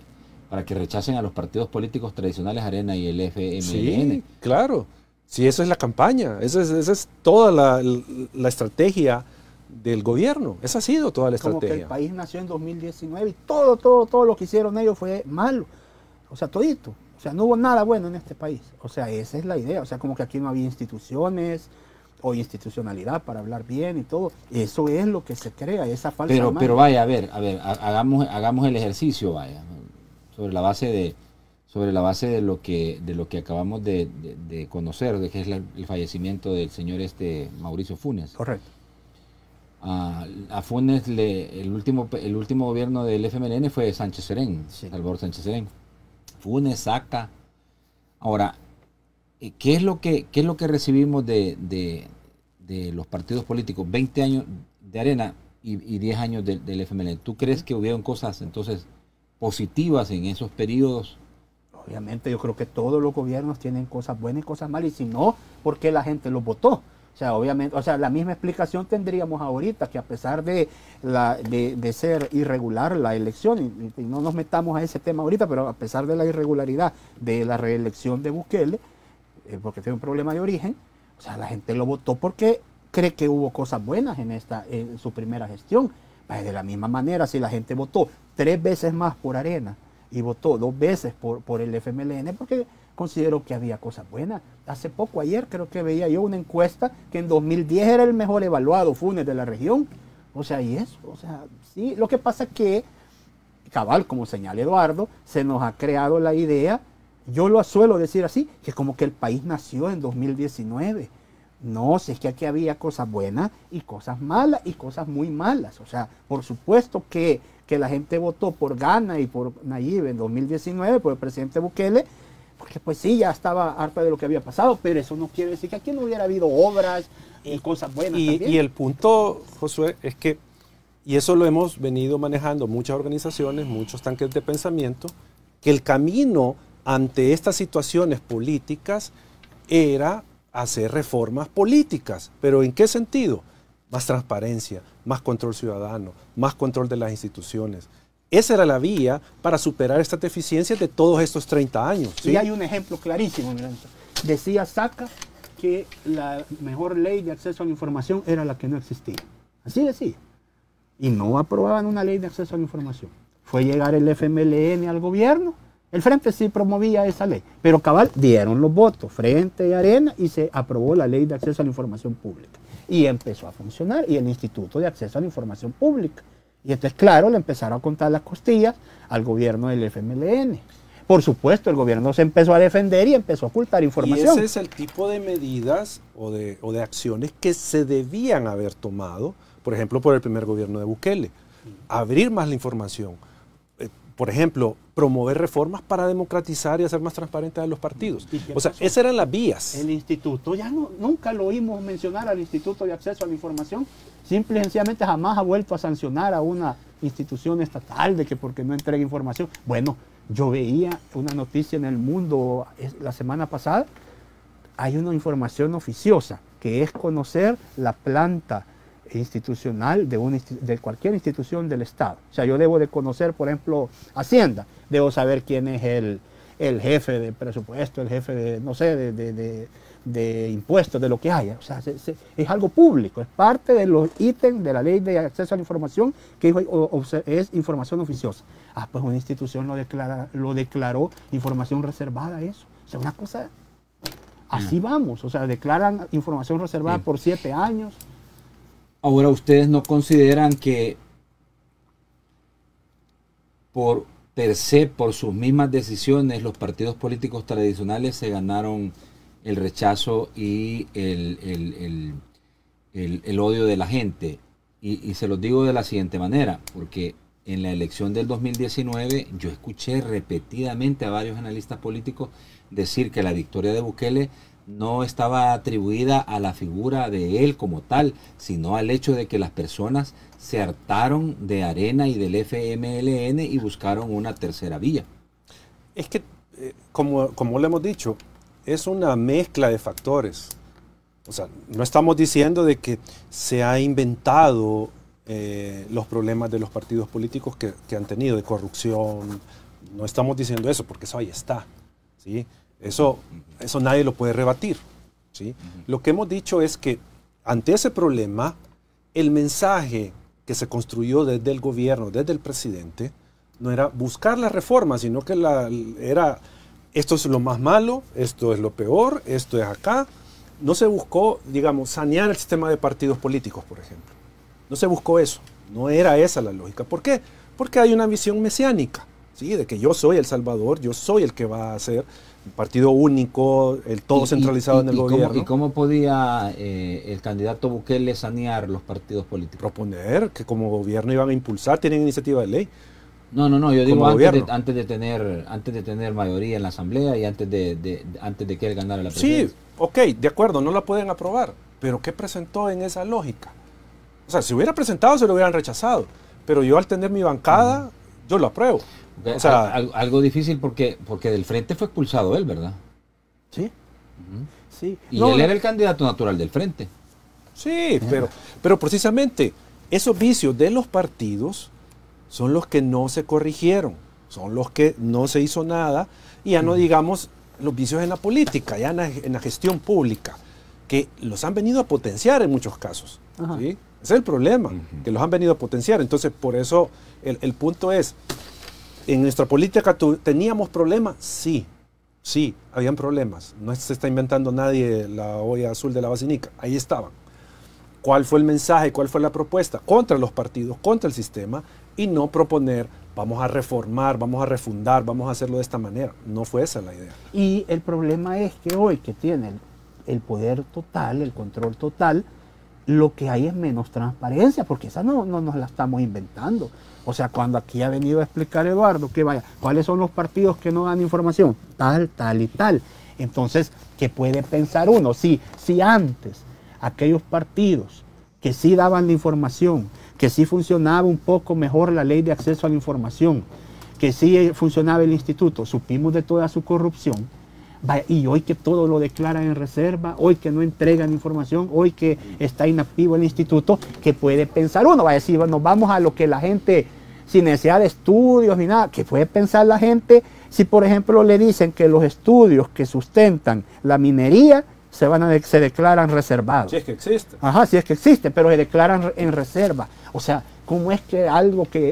rechacen a los partidos políticos tradicionales, Arena y el FMLN. Sí, claro. Sí, esa es la campaña, esa es toda la estrategia del gobierno. Esa ha sido toda la estrategia. Como que el país nació en 2019 y todo lo que hicieron ellos fue malo. O sea, todito. O sea, no hubo nada bueno en este país. O sea, esa es la idea. O sea, como que aquí no había instituciones o institucionalidad para hablar bien y todo. Eso es lo que se crea, esa falsa imagen. Pero vaya, a ver, hagamos el ejercicio, vaya, sobre la base de lo que acabamos de conocer, de que es el fallecimiento del señor Mauricio Funes. Correcto. A Funes el último gobierno del FMLN fue Sánchez Serén, sí. Salvador Sánchez Serén. Funes saca. Ahora, ¿qué es lo que recibimos de los partidos políticos? 20 años de Arena y 10 años del FMLN. ¿Tú crees que hubieron cosas entonces positivas en esos periodos? Obviamente, yo creo que todos los gobiernos tienen cosas buenas y cosas malas, y si no, ¿por qué la gente los votó? O sea, obviamente, la misma explicación tendríamos ahorita, que a pesar de ser irregular la elección, y no nos metamos a ese tema ahorita, pero a pesar de la irregularidad de la reelección de Bukele, porque tiene un problema de origen, o sea, la gente lo votó porque cree que hubo cosas buenas en su primera gestión. De la misma manera, si la gente votó 3 veces más por Arena y votó 2 veces por el FMLN, porque considero que había cosas buenas. Hace poco, ayer, creo que veía yo una encuesta que en 2010 era el mejor evaluado Funes de la región. O sea, y eso, o sea, sí, lo que pasa es que, cabal, como señala Eduardo, se nos ha creado la idea, yo lo suelo decir así, que como que el país nació en 2019. No, si es que aquí había cosas buenas y cosas malas y cosas muy malas. O sea, por supuesto que la gente votó por Gana y por Nayib en 2019, por el presidente Bukele, porque pues sí, ya estaba harta de lo que había pasado, pero eso no quiere decir que aquí no hubiera habido obras y cosas buenas también. Y el punto, Josué, es que y eso lo hemos venido manejando muchas organizaciones, muchos tanques de pensamiento, que el camino ante estas situaciones políticas era hacer reformas políticas. ¿Pero en qué sentido? Más transparencia, más control ciudadano, más control de las instituciones. Esa era la vía para superar estas deficiencias de todos estos 30 años. ¿Sí? Y hay un ejemplo clarísimo. Decía Saca que la mejor ley de acceso a la información era la que no existía. Así decía. Y no aprobaban una ley de acceso a la información. Fue llegar el FMLN al gobierno. El Frente sí promovía esa ley, pero cabal dieron los votos, Frente y Arena, y se aprobó la ley de acceso a la información pública. Y empezó a funcionar, y el Instituto de Acceso a la Información Pública. Y entonces, claro, le empezaron a contar las costillas al gobierno del FMLN. Por supuesto, el gobierno se empezó a defender y empezó a ocultar información. Y ese es el tipo de medidas o de acciones que se debían haber tomado, por ejemplo, por el primer gobierno de Bukele. Abrir más la información. Por ejemplo, promover reformas para democratizar y hacer más transparentes a los partidos. O sea, esas eran las vías. El instituto, ya nunca lo oímos mencionar al Instituto de Acceso a la Información. Simple y sencillamente jamás ha vuelto a sancionar a una institución estatal de que porque no entrega información. Bueno, yo veía una noticia en El Mundo la semana pasada. Hay una información oficiosa que es conocer la planta institucional de cualquier institución del Estado. O sea, yo debo de conocer, por ejemplo, Hacienda, debo saber quién es el jefe de presupuesto, el jefe de, no sé, de impuestos, de lo que haya. O sea, es algo público, es parte de los ítems de la ley de acceso a la información, que es información oficiosa. Ah, pues una institución lo declaró información reservada, eso. O sea, una cosa, así vamos, o sea, declaran información reservada por 7 años. Ahora, ¿ustedes no consideran que por per se, por sus mismas decisiones, los partidos políticos tradicionales se ganaron el rechazo y el odio de la gente? Y se los digo de la siguiente manera, porque en la elección del 2019 yo escuché repetidamente a varios analistas políticos decir que la victoria de Bukele no estaba atribuida a la figura de él como tal, sino al hecho de que las personas se hartaron de Arena y del FMLN y buscaron una tercera vía. Es que, como lo hemos dicho, es una mezcla de factores. O sea, no estamos diciendo de que se ha inventado los problemas de los partidos políticos que han tenido, de corrupción. No estamos diciendo eso, porque eso ahí está, ¿sí? Eso nadie lo puede rebatir, ¿sí? Lo que hemos dicho es que ante ese problema, el mensaje que se construyó desde el gobierno, desde el presidente, no era buscar la reforma, sino que era esto es lo más malo, esto es lo peor, esto es acá. No se buscó, digamos, sanear el sistema de partidos políticos, por ejemplo. No se buscó eso, no era esa la lógica. ¿Por qué? Porque hay una visión mesiánica, ¿sí? De que yo soy el Salvador, yo soy el que va a hacer un partido único, el todo centralizado en el gobierno. ¿Y cómo podía el candidato Bukele sanear los partidos políticos? Proponer que como gobierno iban a impulsar, tienen iniciativa de ley. No, yo digo antes de tener mayoría en la asamblea y antes de que él ganara la presidencia. Sí, ok, de acuerdo, no la pueden aprobar, pero ¿qué presentó en esa lógica? O sea, si hubiera presentado se lo hubieran rechazado, pero yo al tener mi bancada, yo lo apruebo. O sea, algo difícil porque del Frente fue expulsado él, ¿verdad? Sí. Sí. Y él era el candidato natural del Frente. Sí, pero precisamente esos vicios de los partidos son los que no se corrigieron, son los que no se hizo nada, y ya no digamos los vicios en la política, ya en la gestión pública, que los han venido a potenciar en muchos casos. ¿Sí? Ese es el problema, que los han venido a potenciar. Entonces, por eso el punto es, ¿en nuestra política teníamos problemas? Sí, habían problemas. No se está inventando nadie la olla azul de la vacinica, ahí estaban. ¿Cuál fue el mensaje, cuál fue la propuesta? Contra los partidos, contra el sistema, y no proponer, vamos a reformar, vamos a refundar, vamos a hacerlo de esta manera. No fue esa la idea. Y el problema es que hoy que tienen el poder total, el control total, lo que hay es menos transparencia, porque esa no nos la estamos inventando. O sea, cuando aquí ha venido a explicar Eduardo, que vaya, ¿cuáles son los partidos que no dan información? Tal, tal y tal. Entonces, ¿qué puede pensar uno? Si antes aquellos partidos que sí daban la información, que sí funcionaba un poco mejor la ley de acceso a la información, que sí funcionaba el instituto, supimos de toda su corrupción, y hoy que todo lo declaran en reserva, hoy que no entregan información, hoy que está inactivo el instituto, que puede pensar uno, va a decir, bueno, vamos a lo que la gente, sin necesidad de estudios ni nada, que puede pensar la gente, si por ejemplo le dicen que los estudios que sustentan la minería se declaran reservados. Si es que existe. Ajá, si es que existe, pero se declaran en reserva. O sea, ¿cómo es que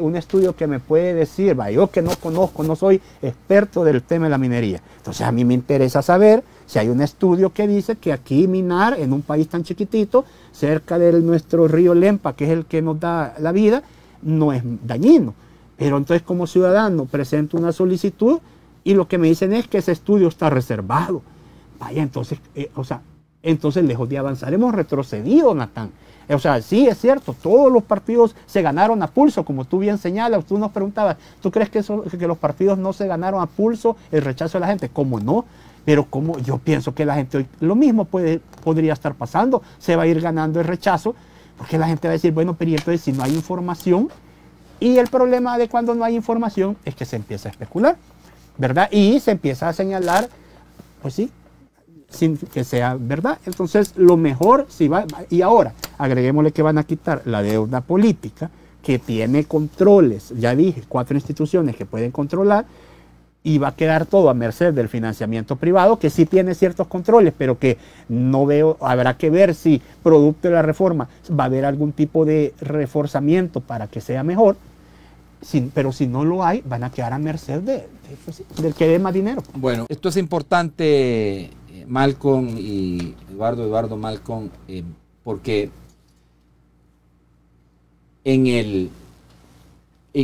un estudio que me puede decir, yo que no conozco, no soy experto del tema de la minería? Entonces a mí me interesa saber si hay un estudio que dice que aquí minar en un país tan chiquitito, cerca de nuestro río Lempa, que es el que nos da la vida, no es dañino. Pero entonces como ciudadano presento una solicitud y lo que me dicen es que ese estudio está reservado. Vaya, entonces, entonces lejos de avanzar hemos retrocedido, Natán. O sea, sí, es cierto, todos los partidos se ganaron a pulso, como tú bien señalas. Tú nos preguntabas, ¿tú crees que los partidos no se ganaron a pulso el rechazo de la gente? ¿Cómo no? Pero como yo pienso que la gente hoy, lo mismo podría estar pasando, se va a ir ganando el rechazo, porque la gente va a decir, bueno, pero entonces si no hay información, y el problema de cuando no hay información es que se empieza a especular, ¿verdad? Y se empieza a señalar, pues sí, sin que sea verdad. Entonces, lo mejor, y ahora, agreguémosle que van a quitar la deuda política, que tiene controles, ya dije, 4 instituciones que pueden controlar, y va a quedar todo a merced del financiamiento privado, que sí tiene ciertos controles, pero que no veo, habrá que ver si producto de la reforma va a haber algún tipo de reforzamiento para que sea mejor, pero si no lo hay, van a quedar a merced del que dé más dinero. Bueno, esto es importante, Malcolm y Eduardo Malcolm, porque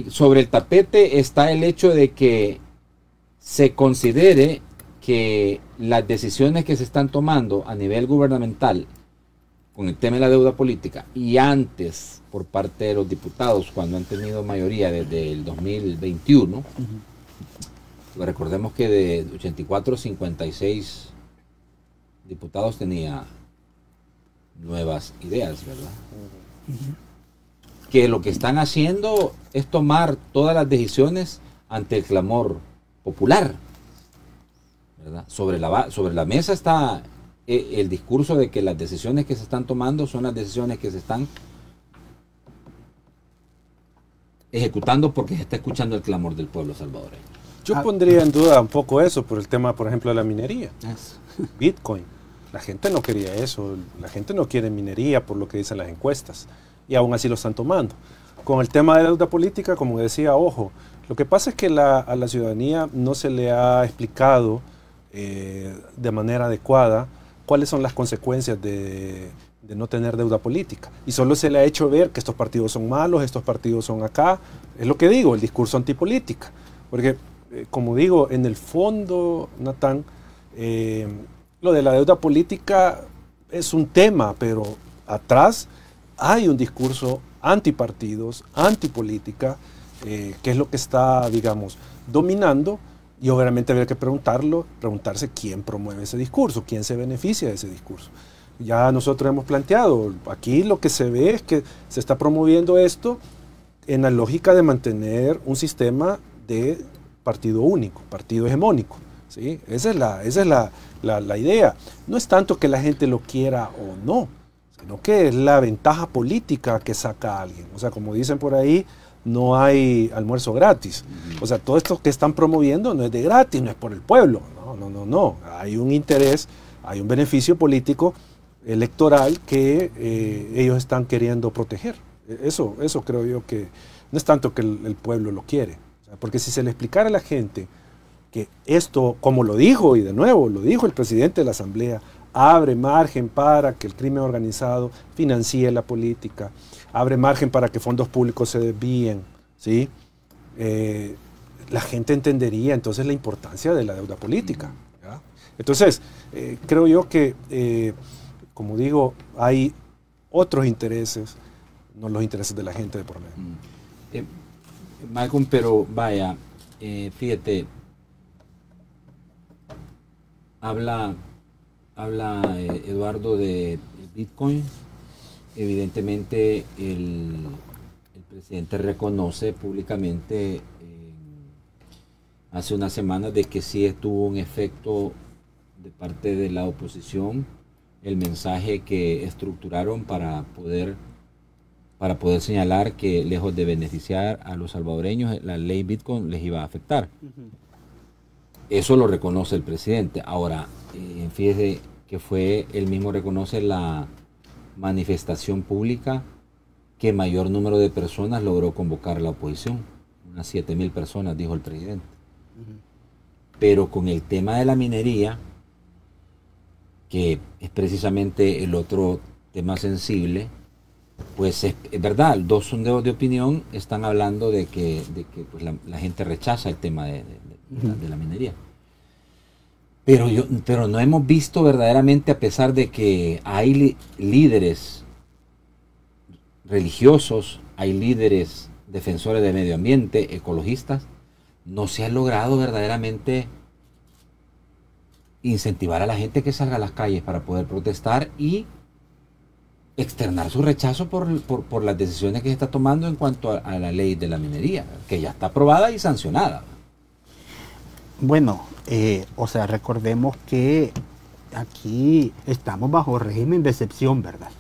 sobre el tapete está el hecho de que se considere que las decisiones que se están tomando a nivel gubernamental con el tema de la deuda política y antes por parte de los diputados cuando han tenido mayoría desde el 2021, recordemos que de 84 a 56 diputados tenía nuevas ideas, ¿verdad? Que lo que están haciendo es tomar todas las decisiones ante el clamor popular, ¿verdad? Sobre la mesa está el discurso de que las decisiones que se están tomando son las decisiones que se están ejecutando porque se está escuchando el clamor del pueblo salvadoreño. Yo pondría en duda un poco eso por el tema, por ejemplo, de la minería. Bitcoin. La gente no quería eso. La gente no quiere minería por lo que dicen las encuestas. Y aún así lo están tomando. Con el tema de deuda política, como decía, ojo, lo que pasa es que a la ciudadanía no se le ha explicado de manera adecuada cuáles son las consecuencias de no tener deuda política. Y solo se le ha hecho ver que estos partidos son malos, estos partidos son acá. Es lo que digo, el discurso antipolítica. Porque, como digo, en el fondo, Natán, lo de la deuda política es un tema, pero atrás hay un discurso antipartidos, antipolítica, que es lo que está, digamos, dominando, y obviamente habría que preguntarse quién promueve ese discurso, quién se beneficia de ese discurso. Ya nosotros hemos planteado, aquí lo que se ve es que se está promoviendo esto en la lógica de mantener un sistema de partido único, partido hegemónico, ¿sí? Esa es la idea. No es tanto que la gente lo quiera o no, sino que es la ventaja política que saca a alguien. O sea, como dicen por ahí, no hay almuerzo gratis. O sea, todo esto que están promoviendo no es de gratis, no es por el pueblo. No. Hay un interés, hay un beneficio político electoral que ellos están queriendo proteger. Eso creo yo que no es tanto que el pueblo lo quiere. O sea, porque si se le explicara a la gente que esto, como lo dijo, y de nuevo lo dijo el presidente de la Asamblea, abre margen para que el crimen organizado financie la política, abre margen para que fondos públicos se desvíen, ¿sí? La gente entendería entonces la importancia de la deuda política, ¿ya? Entonces, creo yo que, como digo, hay otros intereses, no los intereses de la gente de por medio. Malcolm, pero vaya, fíjate, habla Eduardo de Bitcoin evidentemente el presidente reconoce públicamente hace unas semanas de que sí tuvo un efecto de parte de la oposición el mensaje que estructuraron para poder señalar que lejos de beneficiar a los salvadoreños, la ley Bitcoin les iba a afectar. Eso lo reconoce el presidente. Ahora, fíjese que él mismo reconoce la manifestación pública que mayor número de personas logró convocar la oposición. Unas 7,000 personas, dijo el presidente. Pero con el tema de la minería, que es precisamente el otro tema sensible, pues es verdad, dos sondeos de opinión están hablando de que pues la gente rechaza el tema de la minería. Pero no hemos visto verdaderamente, a pesar de que hay líderes religiosos, hay líderes defensores del medio ambiente, ecologistas, no se ha logrado verdaderamente incentivar a la gente que salga a las calles para poder protestar y externar su rechazo por las decisiones que se está tomando en cuanto a la ley de la minería, que ya está aprobada y sancionada. Bueno, o sea, recordemos que aquí estamos bajo régimen de excepción, ¿verdad?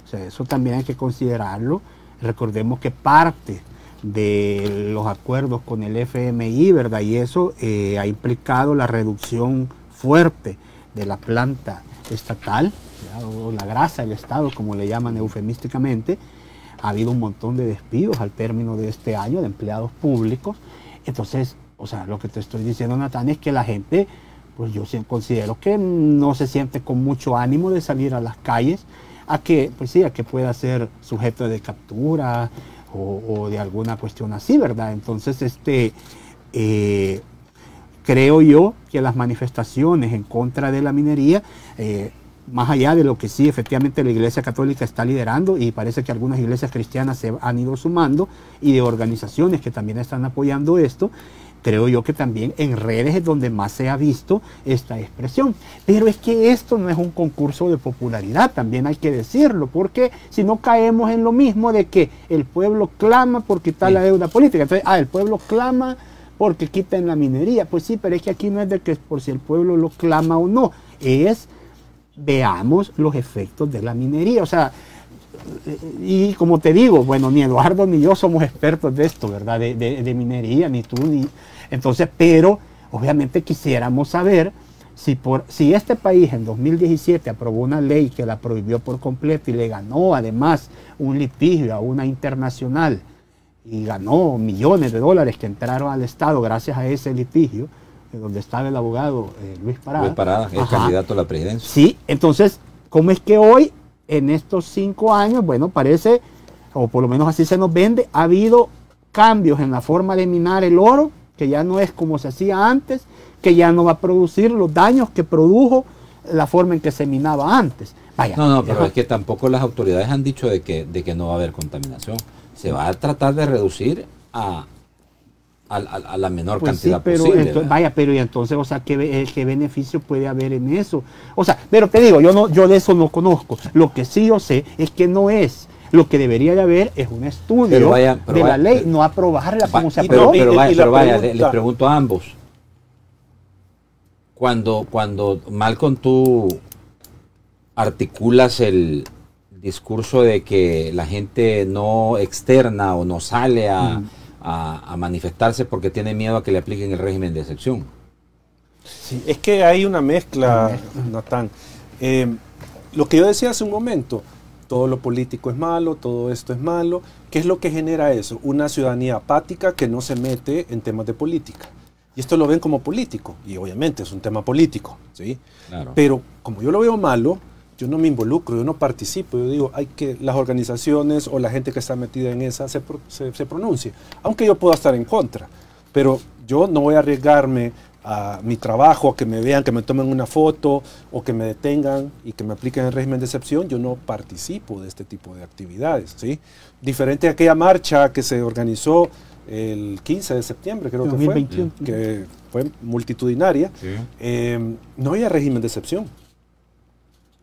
O sea, eso también hay que considerarlo. Recordemos que parte de los acuerdos con el FMI, ¿verdad? Y eso ha implicado la reducción fuerte de la planta estatal, ¿verdad? O la grasa del Estado, como le llaman eufemísticamente. Ha habido un montón de despidos al término de este año de empleados públicos. Entonces, o sea, lo que te estoy diciendo, Natán, es que la gente, pues yo considero que no se siente con mucho ánimo de salir a las calles a que, pues sí, a que pueda ser sujeto de captura o de alguna cuestión así, ¿verdad? Entonces, creo yo que las manifestaciones en contra de la minería, más allá de lo que sí efectivamente la Iglesia Católica está liderando, y parece que algunas iglesias cristianas se han ido sumando, y de organizaciones que también están apoyando esto, creo yo que también en redes es donde más se ha visto esta expresión. Pero es que esto no es un concurso de popularidad, también hay que decirlo, porque si no caemos en lo mismo de que el pueblo clama por quitar la deuda política. Entonces, el pueblo clama porque quiten la minería. Pues sí, pero es que aquí no es de que por si el pueblo lo clama o no, es veamos los efectos de la minería. O sea, y como te digo, bueno, ni Eduardo ni yo somos expertos de esto, ¿verdad? De minería, ni tú, ni... Entonces, pero obviamente quisiéramos saber si este país en 2017 aprobó una ley que la prohibió por completo y le ganó además un litigio a una internacional y ganó millones de dólares que entraron al Estado gracias a ese litigio, donde estaba el abogado Luis Parada. Luis Parada, el candidato a la presidencia. Sí, entonces, ¿cómo es que hoy, en estos 5 años, bueno, parece, o por lo menos así se nos vende, ha habido cambios en la forma de minar el oro, que ya no es como se hacía antes, que ya no va a producir los daños que produjo la forma en que se minaba antes? Vaya, no, pero es que tampoco las autoridades han dicho de que no va a haber contaminación. Se va a tratar de reducir a la menor cantidad sí, pero posible. Vaya, pero y entonces, o sea, ¿qué beneficio puede haber en eso? O sea, pero te digo, yo de eso no conozco. Lo que sí yo sé es que no es. Lo que debería de haber es un estudio de la ley, no aprobarla como se aprobó. Pero vaya, les pregunto a ambos. Cuando Malcolm, tú articulas el discurso de que la gente no externa o no sale a manifestarse porque tiene miedo a que le apliquen el régimen de excepción. Sí, es que hay una mezcla, Natán. Lo que yo decía hace un momento, todo lo político es malo, todo esto es malo. ¿Qué es lo que genera eso? Una ciudadanía apática que no se mete en temas de política. Y esto lo ven como político, y obviamente es un tema político, ¿sí? Claro. Pero como yo lo veo malo, yo no me involucro, yo no participo, yo digo, hay que las organizaciones o la gente que está metida en esa se pronuncie, aunque yo pueda estar en contra, pero yo no voy a arriesgarme a mi trabajo, a que me vean, que me tomen una foto o que me detengan y que me apliquen el régimen de excepción. Yo no participo de este tipo de actividades, ¿sí? Diferente a aquella marcha que se organizó el 15 de septiembre, creo 2021. Que fue multitudinaria, sí. No había régimen de excepción.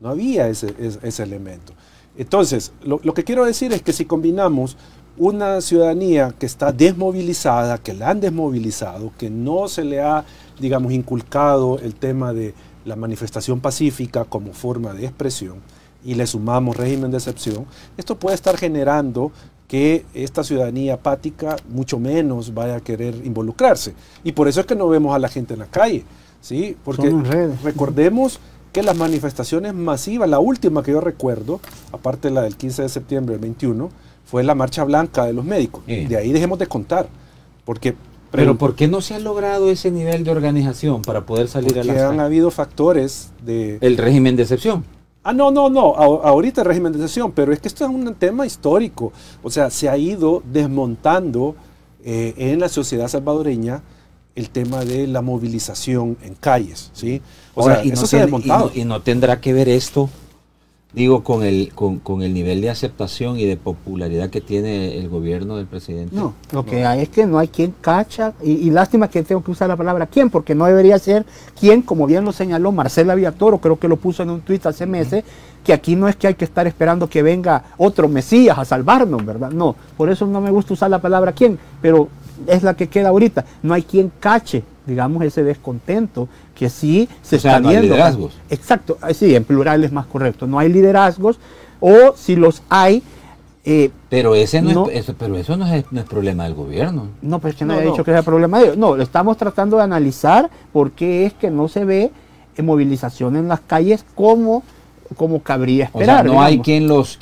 No había ese elemento. Entonces, lo que quiero decir es que si combinamos una ciudadanía que está desmovilizada, que la han desmovilizado, que no se le ha, digamos, inculcado el tema de la manifestación pacífica como forma de expresión, y le sumamos régimen de excepción, esto puede estar generando que esta ciudadanía apática mucho menos vaya a querer involucrarse. Y por eso es que no vemos a la gente en la calle, ¿sí? Porque recordemos que las manifestaciones masivas, la última que yo recuerdo, aparte de la del 15 de septiembre del 21, fue la marcha blanca de los médicos. De ahí dejemos de contar. Pero ¿por qué no se ha logrado ese nivel de organización para poder salir a las calles? Porque han habido factores de... El régimen de excepción. No. Ahorita el régimen de excepción, pero es que esto es un tema histórico. O sea, se ha ido desmontando en la sociedad salvadoreña el tema de la movilización en calles, ¿sí? Ahora, eso se ha desmontado. Y no tendrá que ver esto, digo, con el nivel de aceptación y de popularidad que tiene el gobierno del presidente. No, lo que hay es que no hay quien cacha, y lástima que tengo que usar la palabra quién, porque no debería ser quien, como bien lo señaló Marcela Villatoro, creo que lo puso en un tuit hace meses, que aquí no es que hay que estar esperando que venga otro Mesías a salvarnos, ¿verdad? No, por eso no me gusta usar la palabra quién, pero es la que queda ahorita. No hay quien cache, digamos, ese descontento que sí se está viendo. No hay liderazgos. Exacto, sí, en plural es más correcto. No hay liderazgos, o si los hay... pero eso no es problema del gobierno. No, pues que no haya dicho que sea problema de ellos. No, lo estamos tratando de analizar por qué es que no se ve movilización en las calles como cabría esperar. O sea, no hay quien los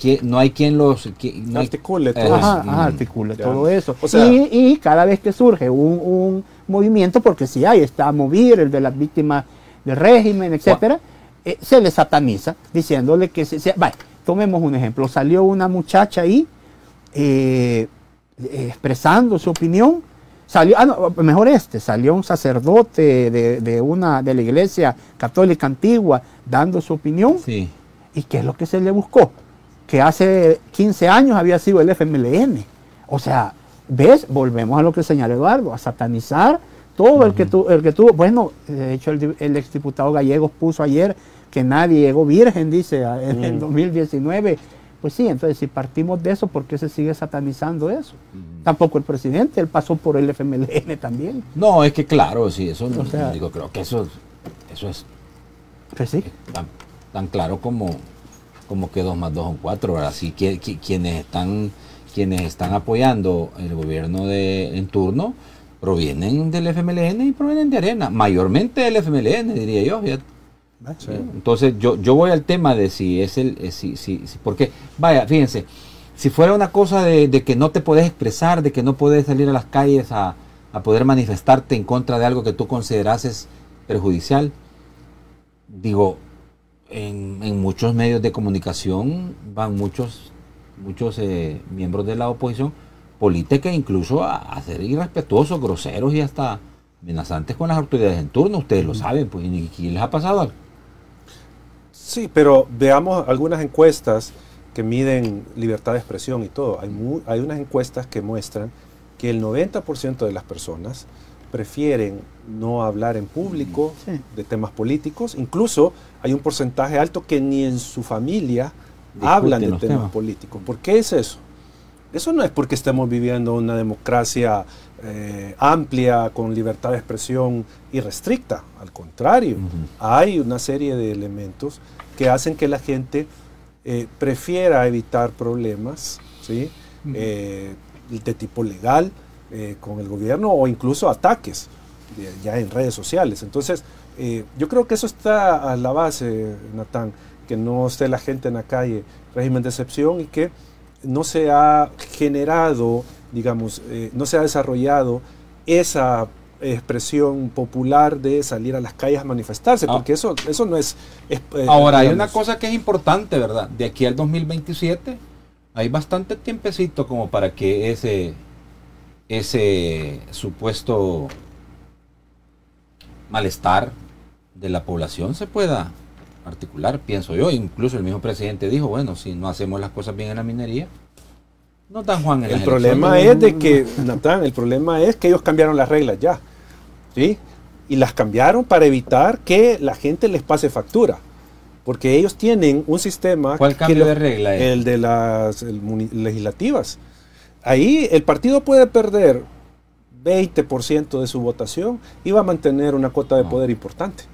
articule todo eso. Articule todo eso. O sea, y cada vez que surge un movimiento, porque si hay, está Movir, el de las víctimas del régimen, etcétera, se le sataniza, diciéndole que vaya, tomemos un ejemplo, salió una muchacha ahí expresando su opinión, salió un sacerdote de la iglesia católica antigua dando su opinión. Sí. ¿Y qué es lo que se le buscó? Que hace 15 años había sido el FMLN. O sea, ¿ves? Volvemos a lo que señala Eduardo, a satanizar todo el que tuvo. Bueno, de hecho el exdiputado Gallegos puso ayer que nadie llegó virgen, dice, en el 2019. Pues sí, entonces si partimos de eso, ¿por qué se sigue satanizando eso? Tampoco el presidente, él pasó por el FMLN también. No, es que claro, sí, eso creo que eso es pues sí. tan claro como que 2 más 2 son 4. Ahora sí, quienes están apoyando el gobierno en turno provienen del FMLN y provienen de Arena, mayormente del FMLN, diría yo. Sí. Entonces yo voy al tema de si es porque vaya, fíjense, si fuera una cosa de que no te podés expresar, de que no podés salir a las calles a poder manifestarte en contra de algo que tú considerases perjudicial, digo, en muchos medios de comunicación van muchos miembros de la oposición política incluso a ser irrespetuosos, groseros y hasta amenazantes con las autoridades en turno. Ustedes lo saben, pues, y les ha pasado algo. Sí, pero veamos algunas encuestas que miden libertad de expresión y todo. Hay unas encuestas que muestran que el 90% de las personas prefieren no hablar en público de temas políticos. Incluso hay un porcentaje alto que ni en su familia hablan de temas políticos. ¿Por qué es eso? Eso no es porque estemos viviendo una democracia amplia, con libertad de expresión irrestricta. Al contrario, hay una serie de elementos que hacen que la gente prefiera evitar problemas, ¿sí? De tipo legal con el gobierno, o incluso ataques ya en redes sociales. Entonces, yo creo que eso está a la base, Natán, que no esté la gente en la calle, régimen de excepción, y que no se ha generado, digamos, no se ha desarrollado esa expresión popular de salir a las calles a manifestarse, porque eso no es... Ahora, hay una cosa que es importante, ¿verdad? De aquí al 2027 hay bastante tiempecito como para que ese supuesto malestar de la población se pueda articular, pienso yo. Incluso el mismo presidente dijo, bueno, si no hacemos las cosas bien en la minería, no dan Juan en el problema es de que, Natán, el problema es que ellos cambiaron las reglas ya, ¿sí? Y las cambiaron para evitar que la gente les pase factura. porque ellos tienen un sistema... ¿Cuál cambio de regla es? El de las legislativas. Ahí el partido puede perder 20% de su votación y va a mantener una cuota de poder importante,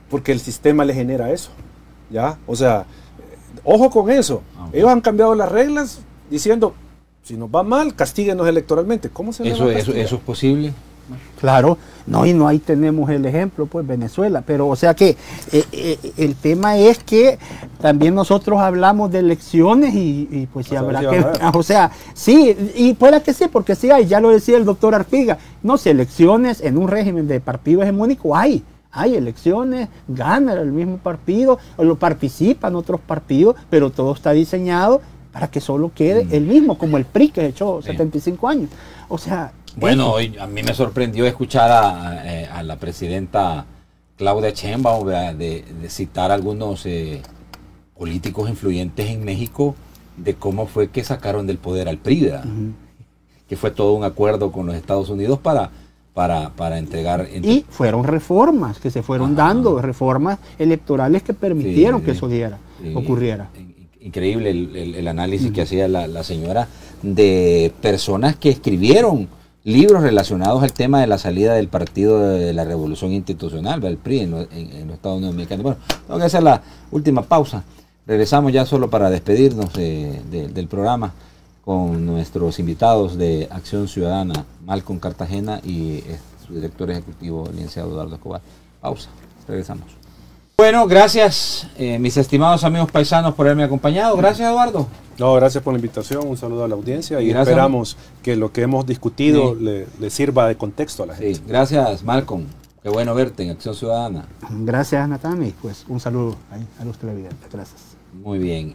porque el sistema le genera eso, ¿ya? O sea, ojo con eso. Ellos han cambiado las reglas diciendo, si nos va mal, castíguenos electoralmente. ¿Cómo se eso es posible? Claro, no, y no ahí tenemos el ejemplo, pues Venezuela, pero o sea que el tema es que también nosotros hablamos de elecciones y pues si habrá que, o sea, sí, y pueda que sí, porque sí hay, ya lo decía el doctor Artiga, no, si elecciones en un régimen de partido hegemónico hay elecciones, gana el mismo partido, o lo participan otros partidos, pero todo está diseñado para que solo quede el mismo, como el PRI que echó 75 años, o sea... Bueno, hoy a mí me sorprendió escuchar a la presidenta Claudia Sheinbaum de citar a algunos políticos influyentes en México de cómo fue que sacaron del poder al PRI, que fue todo un acuerdo con los Estados Unidos para entregar... Y fueron reformas que se fueron dando, reformas electorales que permitieron que eso ocurriera. Increíble el análisis que hacía la señora de personas que escribieron libros relacionados al tema de la salida del Partido de la Revolución Institucional, del PRI, en los Estados Unidos mexicanos. Bueno, tengo que hacer la última pausa. Regresamos ya solo para despedirnos del programa con nuestros invitados de Acción Ciudadana, Malcolm Cartagena y su director ejecutivo, el licenciado Eduardo Escobar. Pausa, regresamos. Bueno, gracias mis estimados amigos paisanos por haberme acompañado. Gracias, Eduardo. No, gracias por la invitación, un saludo a la audiencia y esperamos que lo que hemos discutido le sirva de contexto a la gente. Sí, gracias, Malcolm. Qué bueno verte en Acción Ciudadana. Gracias, Natán, y pues un saludo a los televidentes. Gracias. Muy bien.